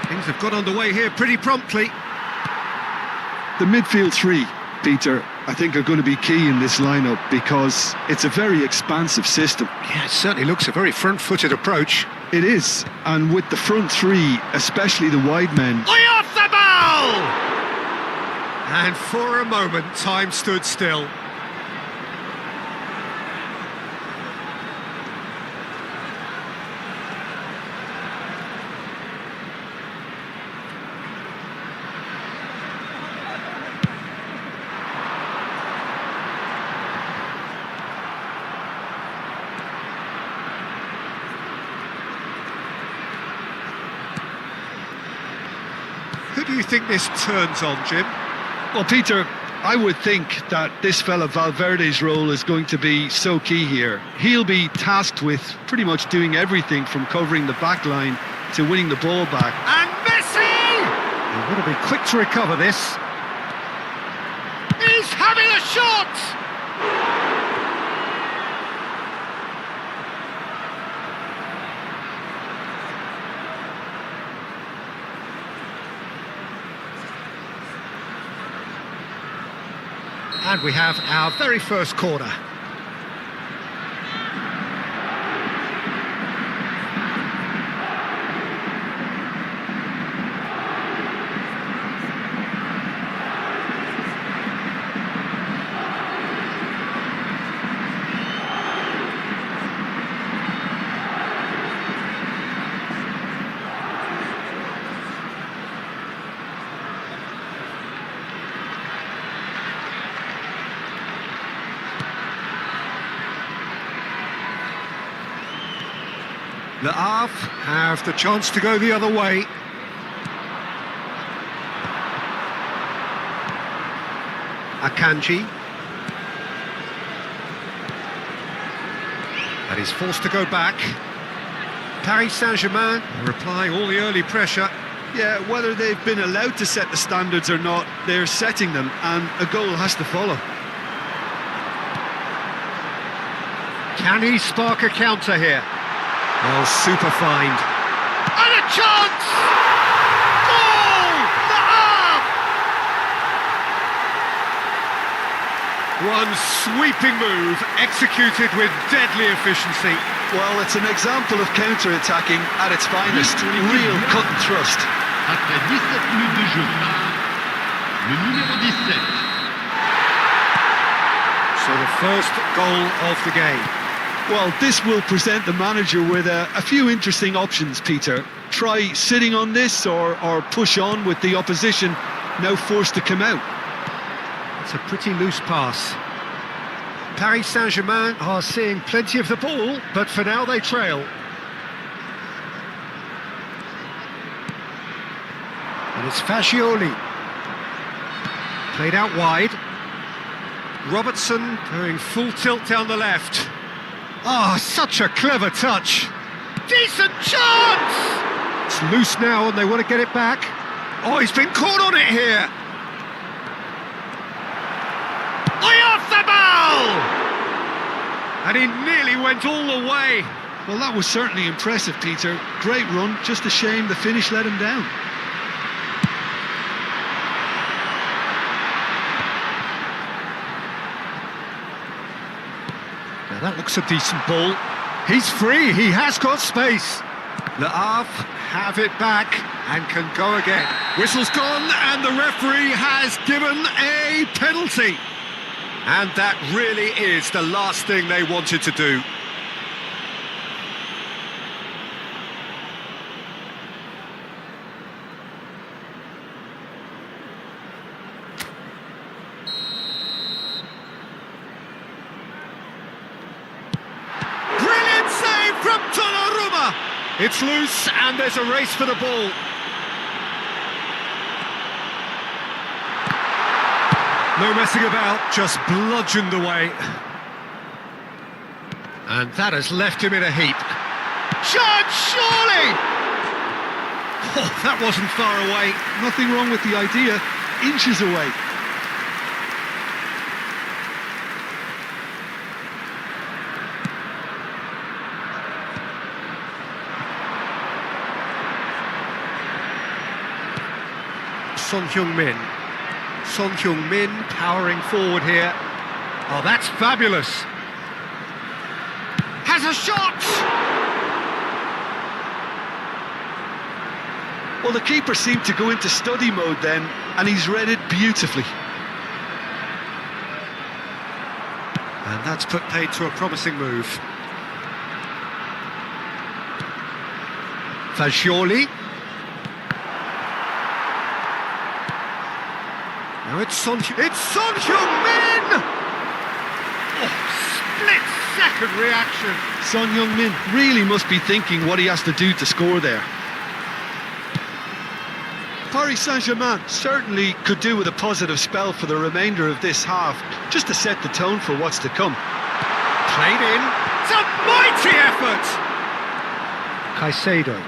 [SPEAKER 2] Things have got underway here pretty promptly.
[SPEAKER 3] The midfield three, Peter, I think are going to be key in this lineup because it's a very expansive system.
[SPEAKER 2] Yeah, it certainly looks a very front-footed approach.
[SPEAKER 3] It is, and with the front three, especially the wide men...
[SPEAKER 2] Off the ball! And for a moment, time stood still. Who do you think this turns on, Jim?
[SPEAKER 3] Well, Peter, I would think that this fella Valverde's role is going to be so key here. He'll be tasked with pretty much doing everything from covering the back line to winning the ball back.
[SPEAKER 2] And Messi! He's got to be quick to recover this. He's having a shot! And we have our very first corner. Le Havre have the chance to go the other way. Akanji. And he's forced to go back. Paris Saint-Germain are applying all the early pressure.
[SPEAKER 3] Yeah, whether they've been allowed to set the standards or not, they're setting them, and a goal has to follow.
[SPEAKER 2] Can he spark a counter here? Oh, super find. And a chance! Goal! The Havre! One sweeping move, executed with deadly efficiency.
[SPEAKER 3] Well, it's an example of counter-attacking at its finest. Real cut and thrust.
[SPEAKER 4] Après 17 minutes de jeu, le numéro 17.
[SPEAKER 2] So the first goal of the game.
[SPEAKER 3] Well, this will present the manager with a few interesting options, Peter. Try sitting on this or push on with the opposition now forced to come out.
[SPEAKER 2] It's a pretty loose pass. Paris Saint-Germain are seeing plenty of the ball, but for now they trail. And it's Fascioli. Played out wide. Robertson going full tilt down the left. Ah, such a clever touch. Decent chance! It's loose now and they want to get it back. Oh, he's been caught on it here. Off the ball! And he nearly went all the way.
[SPEAKER 3] Well, that was certainly impressive, Peter. Great run, just a shame the finish let him down.
[SPEAKER 2] Now that looks a decent ball. He's free, he has got space. Le Havre have it back and can go again. Whistle's gone and the referee has given a penalty. And that really is the last thing they wanted to do. Brilliant save from Donnarumma! It's loose, and there's a race for the ball. No messing about, just bludgeoned away. And that has left him in a heap. Chance, surely! Oh, that wasn't far away.
[SPEAKER 3] Nothing wrong with the idea, inches away.
[SPEAKER 2] Son Heung-min. Son Heung-min powering forward here. Oh, that's fabulous. Has a shot!
[SPEAKER 3] Well, the keeper seemed to go into study mode then, and he's read it beautifully.
[SPEAKER 2] And that's put paid to a promising move. Fagioli. Now it's Son Heung-min! Oh, split-second reaction.
[SPEAKER 3] Son Heung-min really must be thinking what he has to do to score there. Paris Saint-Germain certainly could do with a positive spell for the remainder of this half, just to set the tone for what's to come.
[SPEAKER 2] Played in. It's a mighty effort! Caicedo.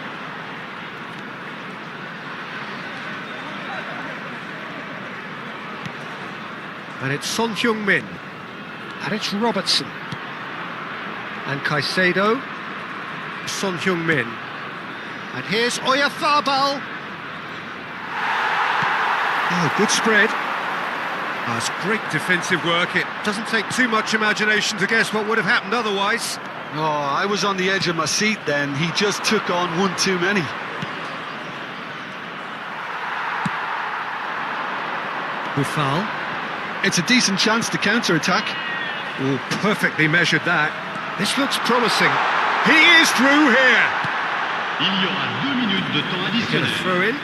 [SPEAKER 2] And it's Son Heung-min. And it's Robertson. And Caicedo. Son Heung-min. And here's Oyarzabal. Oh, good spread. That's great defensive work. It doesn't take too much imagination to guess what would have happened otherwise.
[SPEAKER 3] Oh, I was on the edge of my seat then. He just took on one too many.
[SPEAKER 2] Buffal.
[SPEAKER 3] It's a decent chance to counter-attack.
[SPEAKER 2] Oh, perfectly measured that. This looks promising. He is through here.
[SPEAKER 4] Il y aura 2 minutes de temps
[SPEAKER 2] Going
[SPEAKER 4] additionnel.
[SPEAKER 2] to throw in.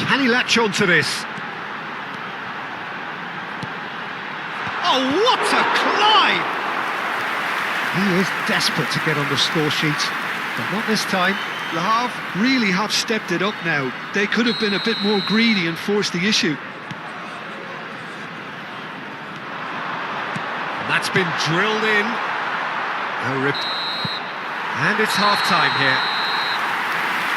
[SPEAKER 2] Can he latch on to this? Oh, what a climb! He is desperate to get on the score sheet, but not this time.
[SPEAKER 3] Le Havre really have stepped it up now. They could have been a bit more greedy and forced the issue.
[SPEAKER 2] And that's been drilled in. And it's half-time here.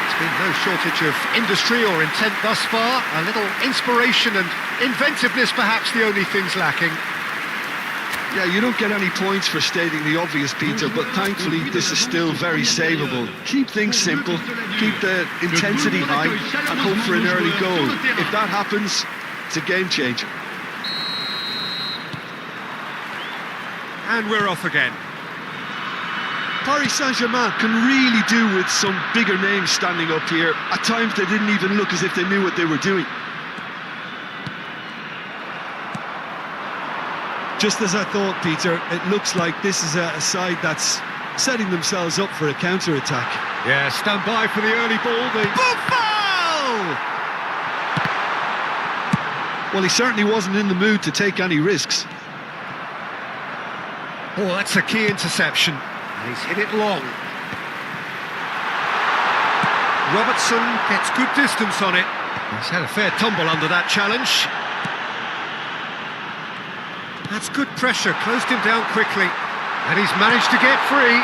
[SPEAKER 2] There's been no shortage of industry or intent thus far. A little inspiration and inventiveness, perhaps the only things lacking.
[SPEAKER 3] Yeah, you don't get any points for stating the obvious, Peter, but thankfully this is still very savable. Keep things simple, keep the intensity high, and hope for an early goal. If that happens, it's a game changer.
[SPEAKER 2] And we're off again.
[SPEAKER 3] Paris Saint-Germain can really do with some bigger names standing up here. At times they didn't even look as if they knew what they were doing. Just as I thought, Peter, it looks like this is a side that's setting themselves up for a counter-attack.
[SPEAKER 2] Yeah, stand by for the early ball. Buffal!
[SPEAKER 3] Well, he certainly wasn't in the mood to take any risks.
[SPEAKER 2] Oh, that's a key interception. And he's hit it long. Robertson gets good distance on it. He's had a fair tumble under that challenge. That's good pressure, closed him down quickly. And he's managed to get free.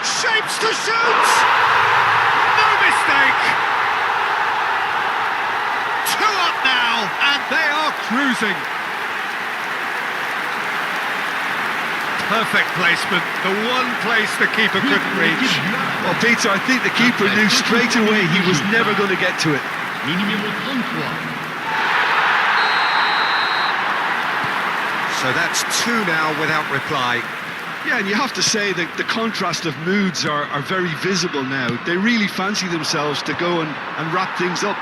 [SPEAKER 2] Shapes to shoot! No mistake! 2 up now, and they are cruising. Perfect placement, the one place the keeper couldn't reach.
[SPEAKER 3] Well, Peter, I think the keeper knew straight away he was never going to get to it.
[SPEAKER 4] Le numéro 33.
[SPEAKER 2] So that's 2 now without reply.
[SPEAKER 3] Yeah, and you have to say that the contrast of moods are very visible now. They really fancy themselves to go and wrap things up.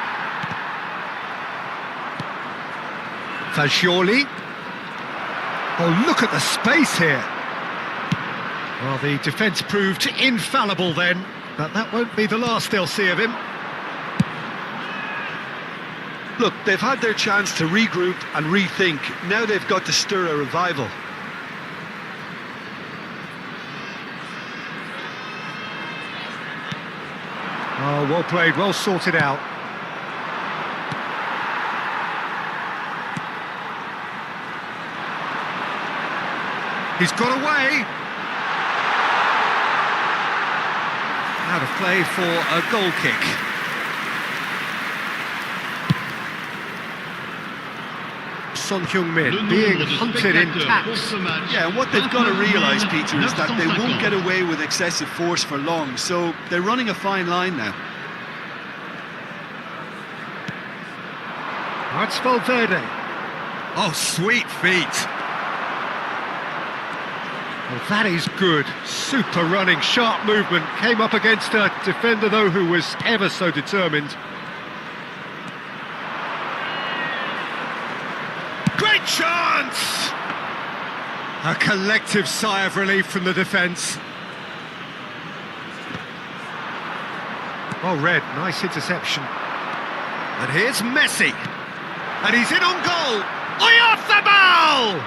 [SPEAKER 2] Fagioli. Oh, look at the space here. Well, the defence proved infallible then, but that won't be the last they'll see of him.
[SPEAKER 3] Look, they've had their chance to regroup and rethink. Now they've got to stir a revival.
[SPEAKER 2] Oh, well played, well sorted out. He's got away. Out of play for a goal kick. Son Heung-min being hunted in taps.
[SPEAKER 3] Yeah, and what they've got to realise, Peter, is that they won't get away with excessive force for long, so they're running a fine line now.
[SPEAKER 2] That's Valverde. Oh, sweet feet. Well, that is good. Super running, sharp movement. Came up against a defender, though, who was ever so determined. Great chance! A collective sigh of relief from the defence. Oh, Red, nice interception. And here's Messi. And he's in on goal. Oyarzabal!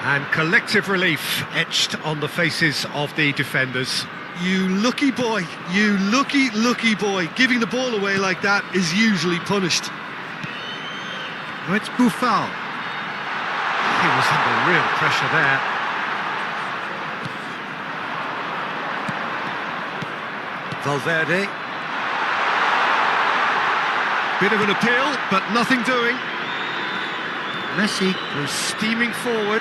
[SPEAKER 2] And collective relief etched on the faces of the defenders.
[SPEAKER 3] You lucky boy, you lucky, lucky boy. Giving the ball away like that is usually punished.
[SPEAKER 2] Oh, it's Buffal. He was under real pressure there. Valverde. Bit of an appeal, but nothing doing. Messi goes steaming forward.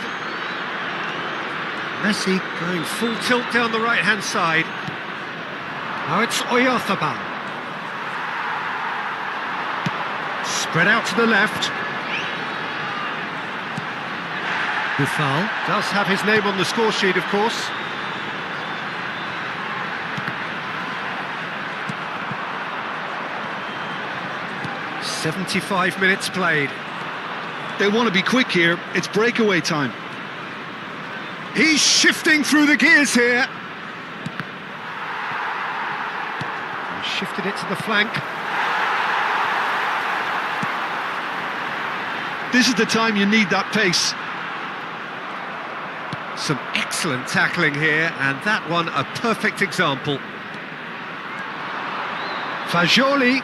[SPEAKER 2] Messi going full tilt down the right-hand side. Now it's Oyarzabal. Spread out to the left. Buffal does have his name on the score sheet, of course. "75 minutes played."
[SPEAKER 3] They want to be quick here. It's breakaway time.
[SPEAKER 2] He's shifting through the gears here. He shifted it to the flank.
[SPEAKER 3] This is the time you need that pace.
[SPEAKER 2] Some excellent tackling here, and that one a perfect example. Fagioli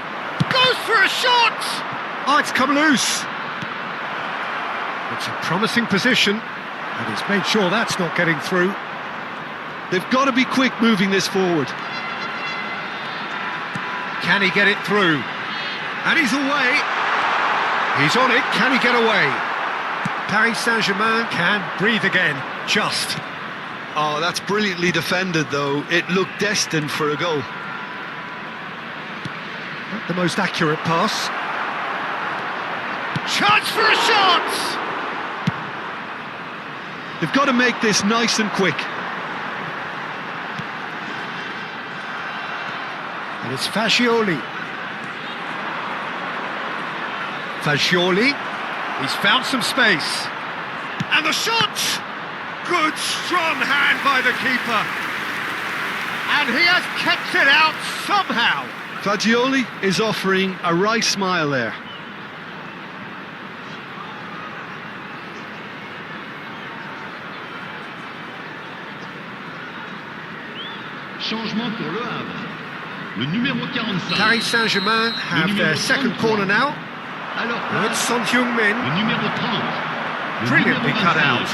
[SPEAKER 2] goes for a shot! Oh, it's come loose. It's a promising position, and he's made sure that's not getting through.
[SPEAKER 3] They've got to be quick moving this forward.
[SPEAKER 2] Can he get it through? And he's away. He's on it. Can he get away? Paris Saint-Germain can breathe again. Just.
[SPEAKER 3] Oh, that's brilliantly defended, though. It looked destined for a goal.
[SPEAKER 2] Not the most accurate pass. Chance for a shot!
[SPEAKER 3] They've got to make this nice and quick.
[SPEAKER 2] And it's Fagioli. Fagioli. He's found some space. And the shot! Good, strong hand by the keeper. And he has kept it out somehow.
[SPEAKER 3] Fagioli is offering a right smile there.
[SPEAKER 4] Changement pour Le Havre. Le numéro 45.
[SPEAKER 2] Paris Saint-Germain have their second corner now.
[SPEAKER 4] Alors,
[SPEAKER 2] Now it's Son Heung-min.
[SPEAKER 4] le numéro 30. Le
[SPEAKER 2] Brilliantly
[SPEAKER 4] numéro
[SPEAKER 2] cut
[SPEAKER 4] 25.
[SPEAKER 2] out.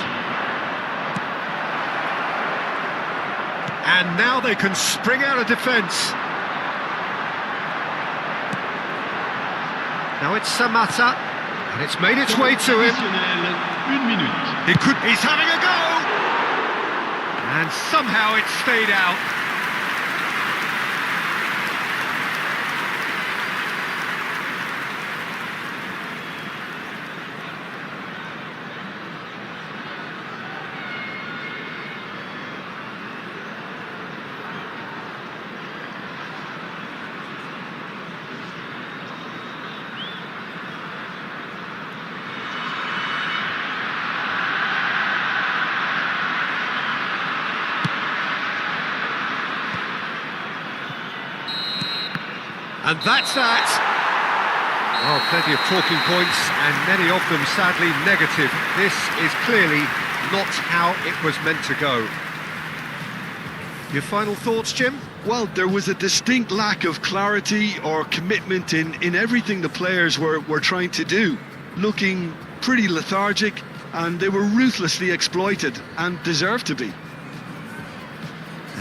[SPEAKER 2] And now they can spring out of defence. Now it's Samatta, and it's made its way to him.
[SPEAKER 4] Additionnel, 1 minute.
[SPEAKER 2] He's having a go! And somehow it stayed out. And that's that. Well, plenty of talking points, and many of them sadly negative. This is clearly not how it was meant to go. Your final thoughts, Jim?
[SPEAKER 3] Well, there was a distinct lack of clarity or commitment in everything the players were trying to do. Looking pretty lethargic, and they were ruthlessly exploited and deserved to be.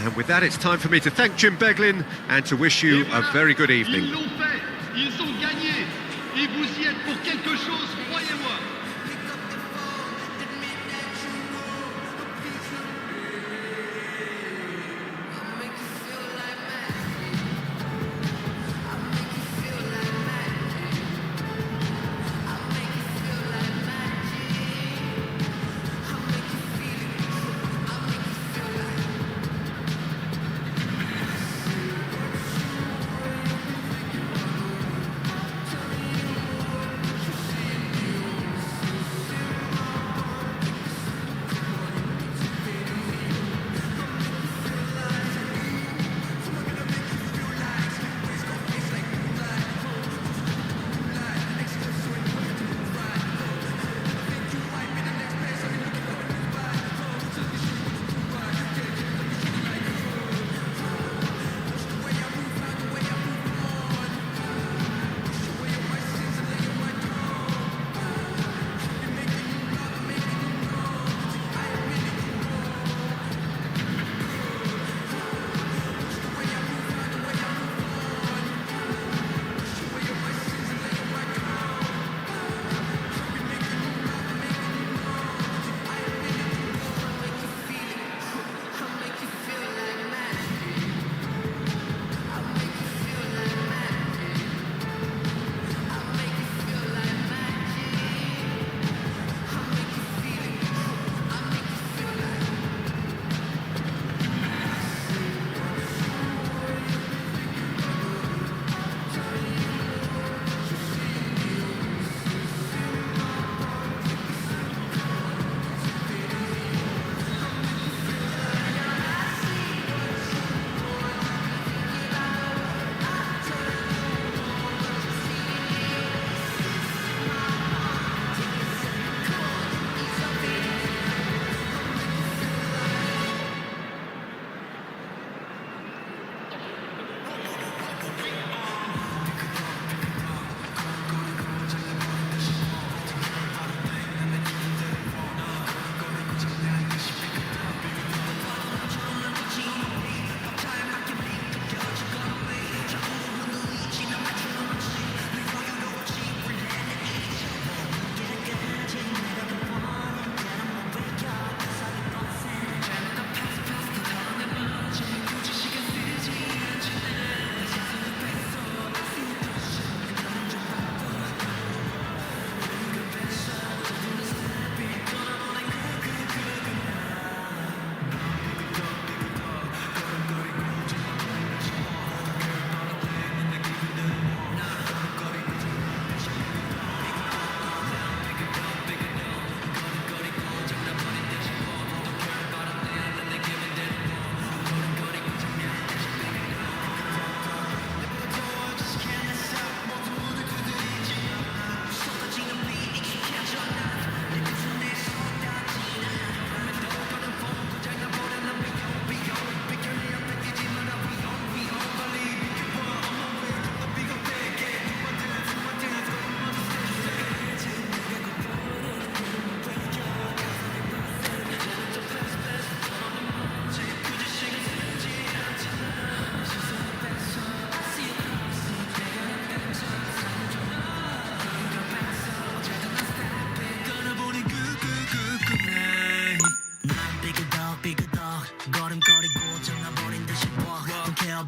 [SPEAKER 2] And with that, it's time for me to thank Jim Beglin and to wish you a very good evening.
[SPEAKER 4] Ils l'ont fait, ils ont gagné, et vous y êtes pour quelque chose, croyez-moi.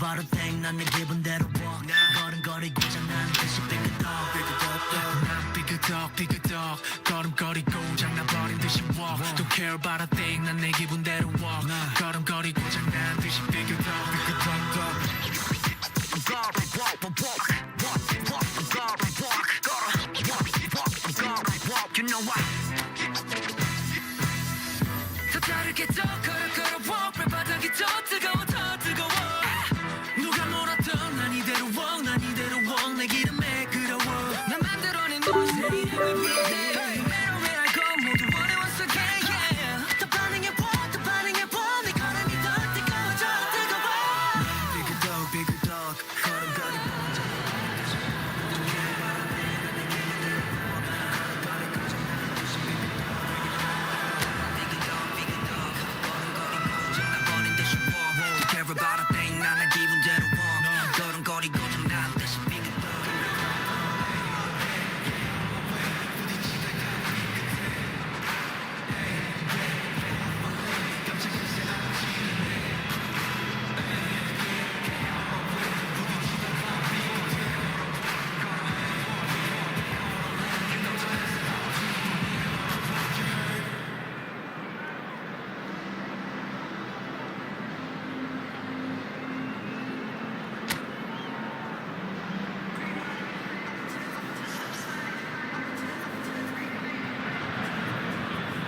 [SPEAKER 1] about a thing 난 내 기분대로 walk 걸음거리고 장난 듯이 삐끗덕 걸음거리고 장난버린 듯이 walk Don't care about a thing 난 내 기분대로 walk 걸음거리고 장난 듯이 삐끗덕 You know why 더 다르게 더 걸어 발바닥이 더 뜨거워 누가 몰았던 난 이대로 walk 내 기름에 끌어워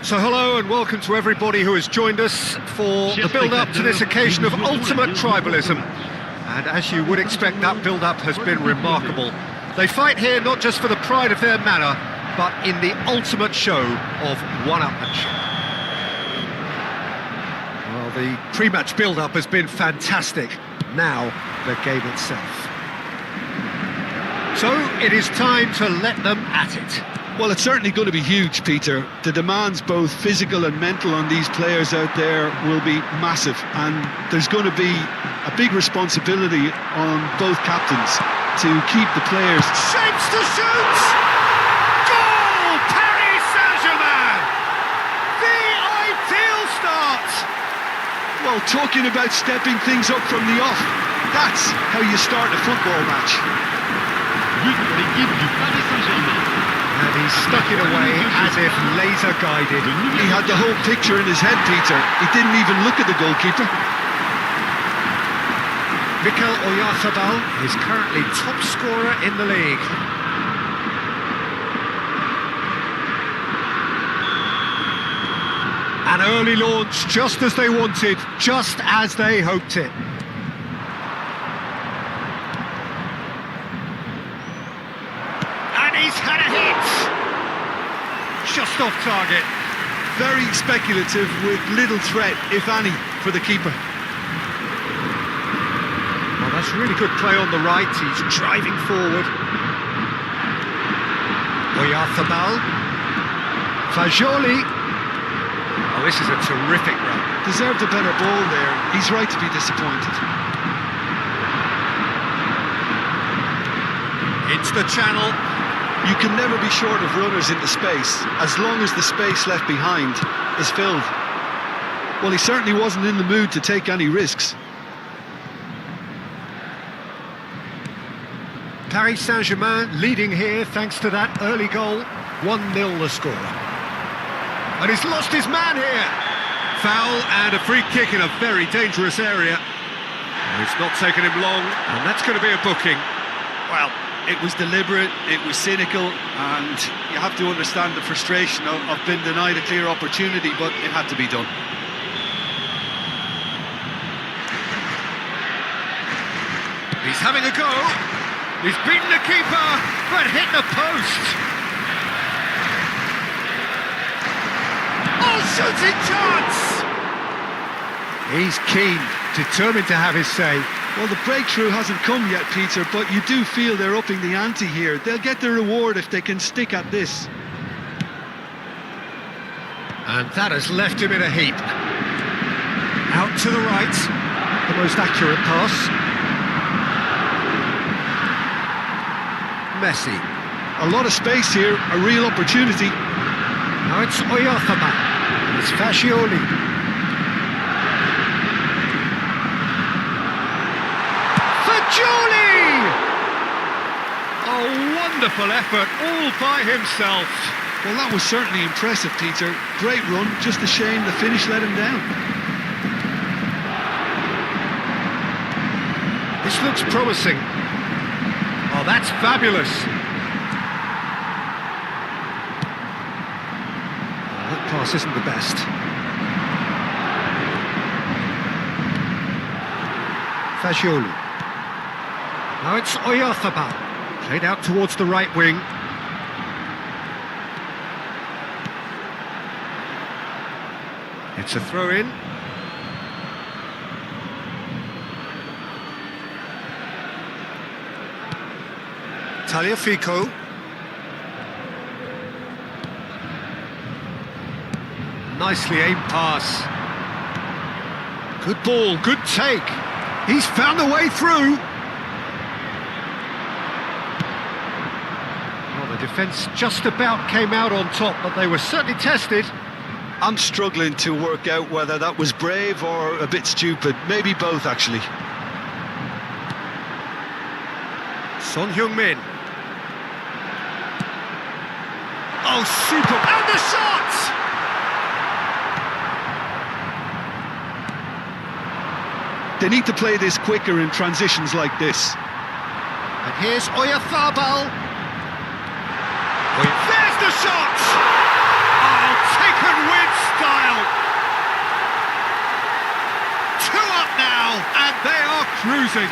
[SPEAKER 2] So hello and welcome to everybody who has joined us for the build-up to this occasion of ultimate tribalism. And as you would expect, that build-up has been remarkable. They fight here not just for the pride of their manor, but in the ultimate show of one-upmanship. Well, the pre-match build-up has been fantastic. Now, the game itself. So, it is time to let them at it.
[SPEAKER 3] Well, it's certainly going to be huge, Peter. The demands, both physical and mental, on these players out there will be massive, and there's going to be a big responsibility on both captains to keep the players.
[SPEAKER 2] Shapes to shoot! Goal! Paris Saint-Germain! The ideal start!
[SPEAKER 3] Well, talking about stepping things up from the off, that's how you start a football match.
[SPEAKER 4] But pour l'équipe du Paris Saint-Germain.
[SPEAKER 2] And he's stuck it away as if laser-guided.
[SPEAKER 3] He had the whole picture in his head, Peter. He didn't even look at the goalkeeper.
[SPEAKER 2] Mikel Oyarzabal is currently top scorer in the league. An early launch, just as they wanted, just as they hoped it. And he's had a hit! Just off target.
[SPEAKER 3] Very speculative, with little threat, if any, for the keeper.
[SPEAKER 2] Well, that's really good play on the right. He's driving forward. Oyarzabal. Fagioli. Oh, this is a terrific run.
[SPEAKER 3] Deserved a better ball there. He's right to be disappointed.
[SPEAKER 2] Into the channel.
[SPEAKER 3] You can never be short of runners into space, as long as the space left behind is filled. Well, he certainly wasn't in the mood to take any risks.
[SPEAKER 2] Paris Saint-Germain leading here thanks to that early goal. 1-0 the score. And he's lost his man here. Foul and a free kick in a very dangerous area. And it's not taken him long, and that's going to be a booking.
[SPEAKER 3] Well, it was deliberate, it was cynical, and you have to understand the frustration of being denied a clear opportunity, but it had to be done.
[SPEAKER 2] He's having a go. He's beaten the keeper, but hit the post. Oh, shooting chance! He's keen, determined to have his say.
[SPEAKER 3] Well, the breakthrough hasn't come yet, Peter, but you do feel they're upping the ante here. They'll get the reward if they can stick at this.
[SPEAKER 2] And that has left him in a heap. Out to the right, the most accurate pass. Messi.
[SPEAKER 3] A lot of space here, a real opportunity.
[SPEAKER 2] Now it's Oyarzabal. It's Fagioli. Fagioli! A wonderful effort, all by himself.
[SPEAKER 3] Well, that was certainly impressive, Peter. Great run, just a shame the finish let him down.
[SPEAKER 2] This looks promising. Oh, that's fabulous. Oh, that pass isn't the best. Fagioli. Now it's Oyarzabal. Played out towards the right wing. It's a throw-in. Tagliafico. Nicely aimed pass. Good ball, good take. He's found a way through. Well, the defence just about came out on top, but they were certainly tested.
[SPEAKER 3] I'm struggling to work out whether that was brave or a bit stupid. Maybe both, actually.
[SPEAKER 2] Son Heung-min. Oh, super! And the shot!
[SPEAKER 3] They need to play this quicker in transitions like this.
[SPEAKER 2] And here's Oyarzabal. There's the shot! Oh, taken with cruising.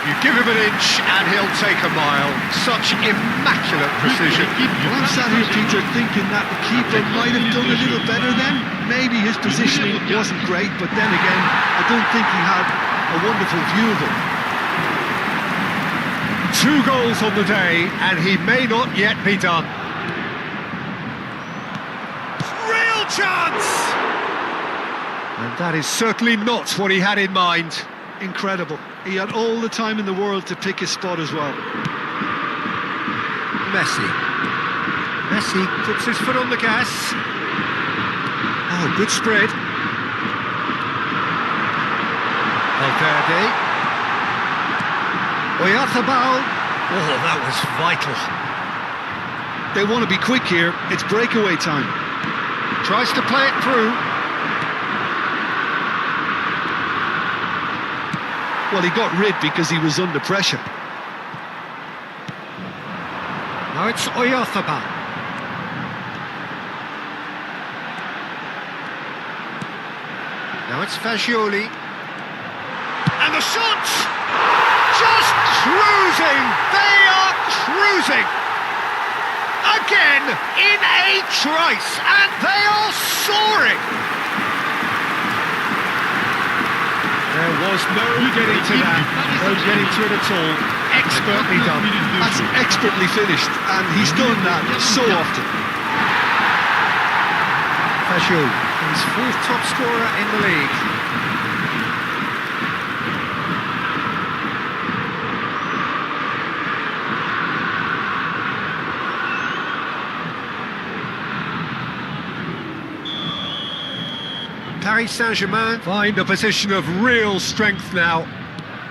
[SPEAKER 2] You give him an inch and he'll take a mile. Such immaculate precision.
[SPEAKER 3] Well, I'm sat here, Peter, thinking that the keeper might have done a little better then. Maybe his positioning wasn't great, but then again, I don't think he had a wonderful view of it.
[SPEAKER 2] 2 goals on the day, and he may not yet be done. Real chance! And that is certainly not what he had in mind.
[SPEAKER 3] Incredible. He had all the time in the world to pick his spot as well.
[SPEAKER 2] Messi. Messi puts his foot on the gas. Oh, good spread. Valverde. Oyarzabal. Oh, that was vital.
[SPEAKER 3] They want to be quick here. It's breakaway time.
[SPEAKER 2] Tries to play it through.
[SPEAKER 3] Well, he got rid because he was under pressure.
[SPEAKER 2] Now it's Oyarzabal. Now it's Fagioli. And the shot! Just cruising! They are cruising! Again, in a trice, and they are soaring! There was no getting to that, no getting to it at all. Expertly done.
[SPEAKER 3] That's expertly finished, and he's done that so often.
[SPEAKER 2] Fagioli, his 4th top scorer in the league. Paris Saint-Germain find a position of real strength now.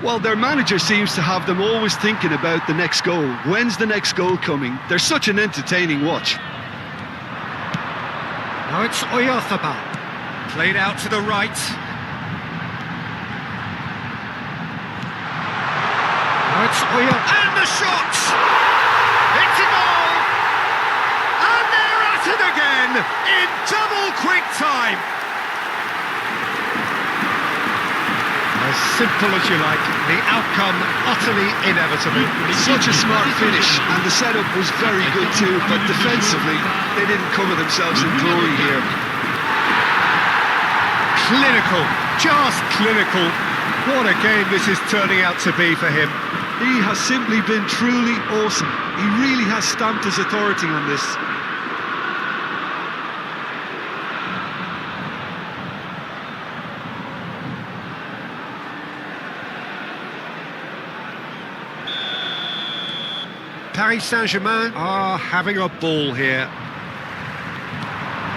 [SPEAKER 3] Well, their manager seems to have them always thinking about the next goal. When's the next goal coming? They're such an entertaining watch.
[SPEAKER 2] Now it's Oyarzabal. Played out to the right. Now it's Oyarzabal. And the shot! It's a goal! And they're at it again in double quick time. As simple as you like, the outcome utterly inevitable.
[SPEAKER 3] Such a smart finish, and the setup was very good too, but defensively, they didn't cover themselves in glory here.
[SPEAKER 2] Clinical, just clinical. What a game this is turning out to be for him.
[SPEAKER 3] He has simply been truly awesome. He really has stamped his authority on this.
[SPEAKER 2] Paris Saint-Germain are having a ball here.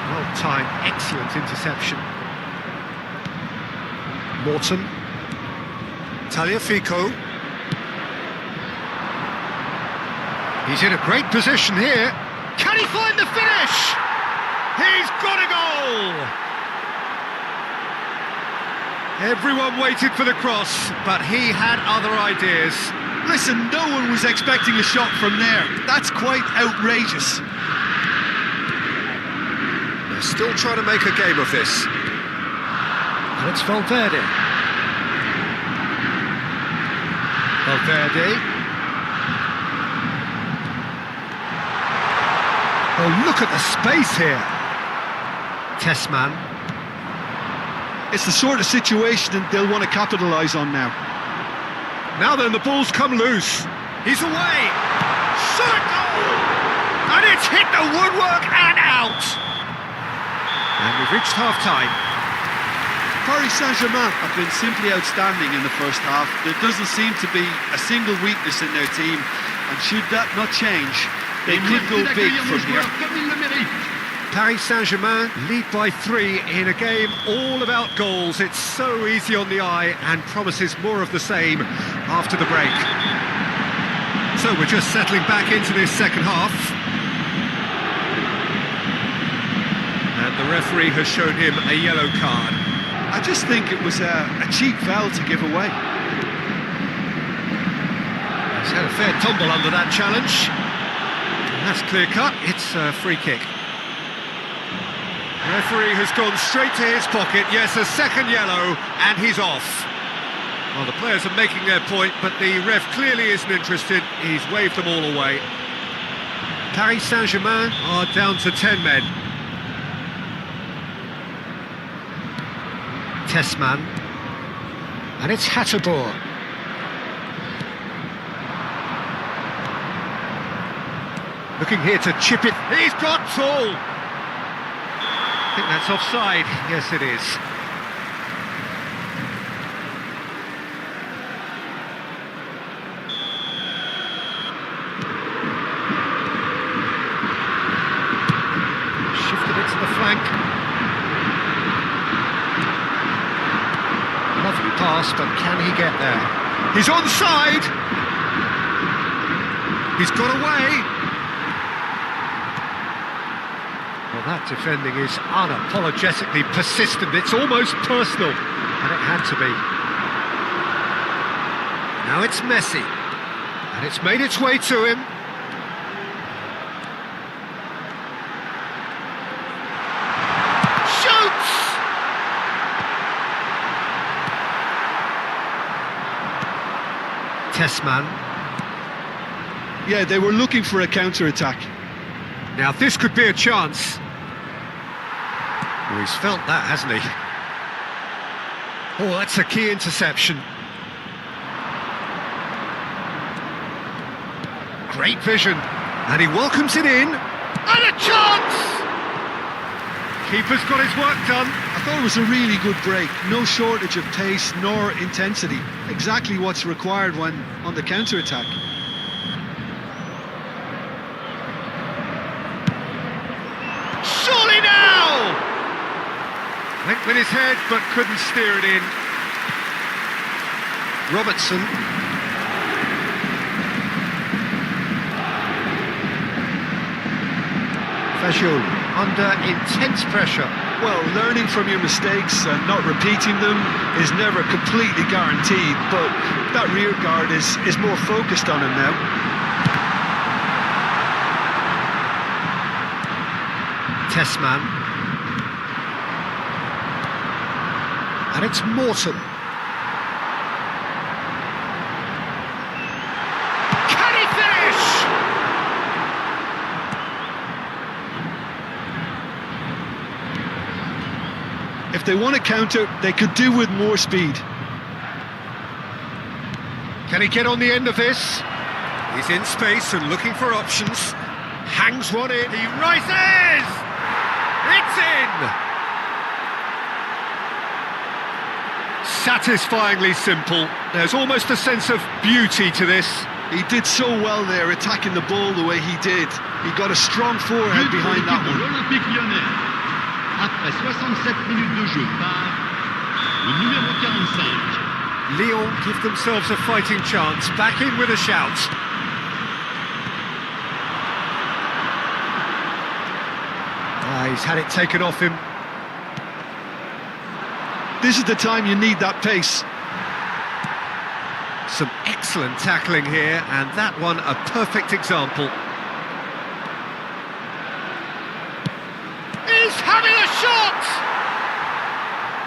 [SPEAKER 2] Well-timed, excellent interception. Morton. Tagliafico. He's in a great position here. Can he find the finish? He's got a goal! Everyone waited for the cross, but he had other ideas.
[SPEAKER 3] Listen, no one was expecting a shot from there. That's quite outrageous.
[SPEAKER 2] They're still trying to make a game of this. And it's Valverde. Valverde. Oh, look at the space here. Tessman.
[SPEAKER 3] It's the sort of situation that they'll want to capitalise on now.
[SPEAKER 2] Now then, the ball's come loose. He's away. Shot goal! And it's hit the woodwork and out. And we've reached half-time.
[SPEAKER 3] Paris Saint-Germain have been simply outstanding in the first half. There doesn't seem to be a single weakness in their team, and should that not change, they could go big from here.
[SPEAKER 2] Paris Saint-Germain lead by 3 in a game all about goals. It's so easy on the eye and promises more of the same after the break. So we're just settling back into this second half. And the referee has shown him a yellow card.
[SPEAKER 3] I just think it was a cheap foul to give away.
[SPEAKER 2] He's had a fair tumble under that challenge. And that's clear cut, it's a free kick. Referee has gone straight to his pocket. Yes, a second yellow, and he's off. Well, the players are making their point, but the ref clearly isn't interested. He's waved them all away. Paris Saint-Germain are down to 10 men. Tessman. And it's Hatterboer. Looking here to chip it. He's got Tall. I think that's offside. Yes, it is. Shifted it to the flank. Lovely pass, but can he get there? He's onside! He's got away! Well, that defending is unapologetically persistent. It's almost personal, and it had to be. Now it's Messi, and it's made its way to him. Shoots! Tessman.
[SPEAKER 3] Yeah, they were looking for a counter-attack.
[SPEAKER 2] Now this could be a chance. Well, he's felt that, hasn't he? Oh, that's a key interception. Great vision. And he welcomes it in. And a chance! Keeper's got his work done.
[SPEAKER 3] I thought it was a really good break. No shortage of pace nor intensity. Exactly what's required when on the counter-attack.
[SPEAKER 2] Surely now! Went with his head, but couldn't steer it in. Robertson. Fagioli, under intense pressure.
[SPEAKER 3] Well, learning from your mistakes and not repeating them is never completely guaranteed, but that rear guard is more focused on him now.
[SPEAKER 2] Tessman. And it's Morton. Can he finish?
[SPEAKER 3] If they want to counter, they could do with more speed.
[SPEAKER 2] Can he get on the end of this? He's in space and looking for options. Hangs one in. He rises! It's in! Satisfyingly simple. There's almost a sense of beauty to this.
[SPEAKER 3] He did so well there, attacking the ball the way he did. He got a strong forehead behind that one.
[SPEAKER 4] L'Olympique Lyonnais. Après 67 minutes de jeu par le numéro 45.
[SPEAKER 2] Lyon give themselves a fighting chance. Back in with a shout. He's had it taken off him.
[SPEAKER 3] This is the time you need that pace.
[SPEAKER 2] Some excellent tackling here, and that one a perfect example. He's having a shot!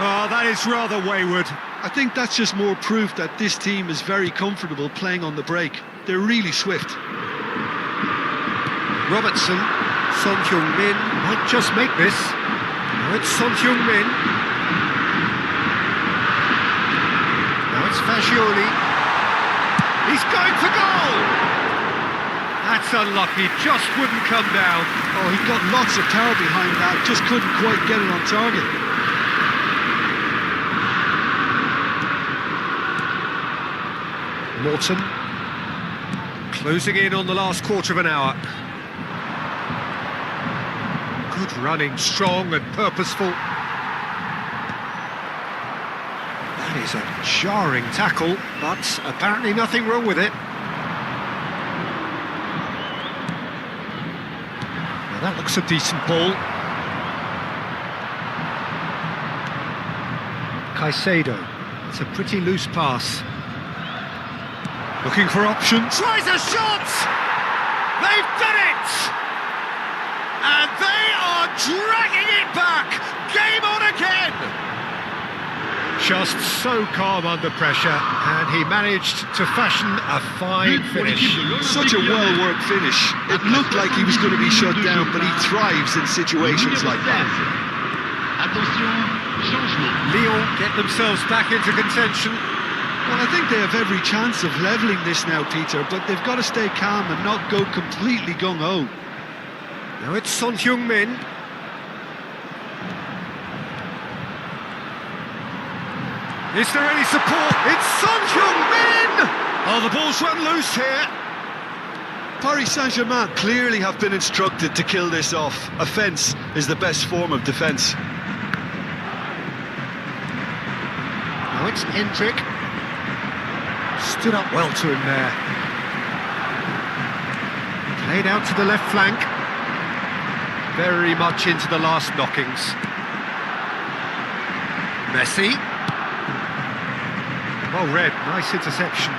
[SPEAKER 2] Oh, that is rather wayward.
[SPEAKER 3] I think that's just more proof that this team is very comfortable playing on the break. They're really swift.
[SPEAKER 2] Robertson, Son Heung-min might just make this. Now it's Son Heung-min. Now it's Fagioli. He's going for goal! That's unlucky, just wouldn't come down.
[SPEAKER 3] Oh, he got lots of power behind that, just couldn't quite get it on target.
[SPEAKER 2] Morton, closing in on the last quarter of an hour. Good running, strong and purposeful. That is a jarring tackle, but apparently nothing wrong with it. Now that looks a decent ball. Caicedo, it's a pretty loose pass. Looking for options. Tries a shot! They've done it! And they are dragging it back! Game on again! Just so calm under pressure, and he managed to fashion a fine finish.
[SPEAKER 3] Such a well-worked finish. It looked like he was going to be shut down, but he thrives in situations like that.
[SPEAKER 4] Attention, changement.
[SPEAKER 2] Lyon get themselves back into contention.
[SPEAKER 3] Well, I think they have every chance of levelling this now, Peter, but they've got to stay calm and not go completely gung-ho.
[SPEAKER 2] Now it's Son Heung-min. Is there any support? It's Son Heung-min! Oh, the ball's run loose here.
[SPEAKER 3] Paris Saint-Germain clearly have been instructed to kill this off. Offence is the best form of defence.
[SPEAKER 2] Now it's Hendrick. Stood up well to him there. Played out to the left flank. Very much into the last knockings. Messi. Well read, nice interception.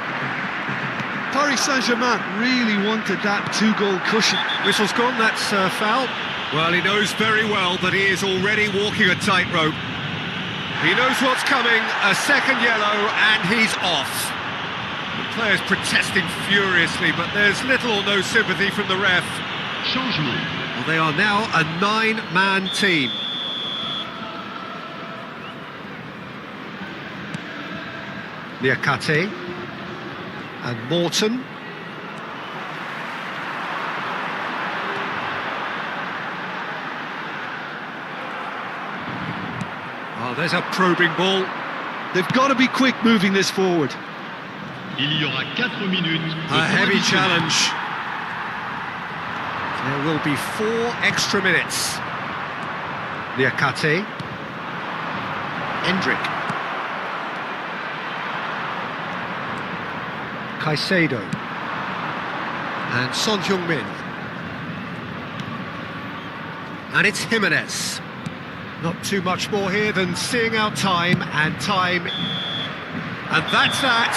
[SPEAKER 3] Paris Saint-Germain really wanted that two-goal cushion.
[SPEAKER 2] Whistle's gone, that's a foul. Well, he knows very well that he is already walking a tightrope. He knows what's coming, a second yellow, and he's off. The players protesting furiously, but there's little or no sympathy from the ref.
[SPEAKER 4] Changement.
[SPEAKER 2] Well, they are now a 9-man team. Niakate and Morton. Oh, there's a probing ball.
[SPEAKER 3] They've got to be quick moving this forward.
[SPEAKER 4] Il y aura 4 minutes.
[SPEAKER 2] A heavy challenge. There will be 4 extra minutes. Niakate. Hendrick. Caicedo. And Son Heung-min. And it's Jimenez. Not too much more here than seeing out time, and that's that.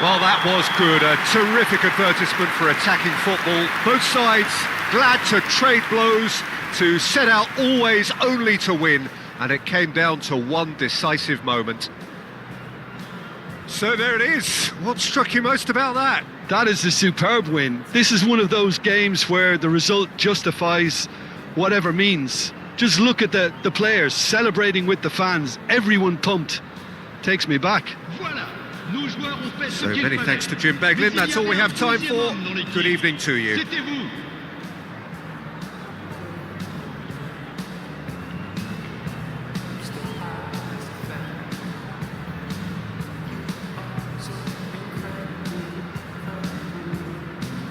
[SPEAKER 2] Well, that was good. A terrific advertisement for attacking football. Both sides glad to trade blows, to set out always only to win, and it came down to one decisive moment. So there it is. What struck you most about that?
[SPEAKER 3] That is a superb win. This is one of those games where the result justifies whatever means. Just look at the players celebrating with the fans. Everyone pumped. Takes me back.
[SPEAKER 4] Voilà. Nos joueurs ont fait ce
[SPEAKER 2] So
[SPEAKER 4] qu'il
[SPEAKER 2] many
[SPEAKER 4] fallait.
[SPEAKER 2] thanks to Jim Beglin. That's all we have time for. Good evening to you.
[SPEAKER 4] C'était vous.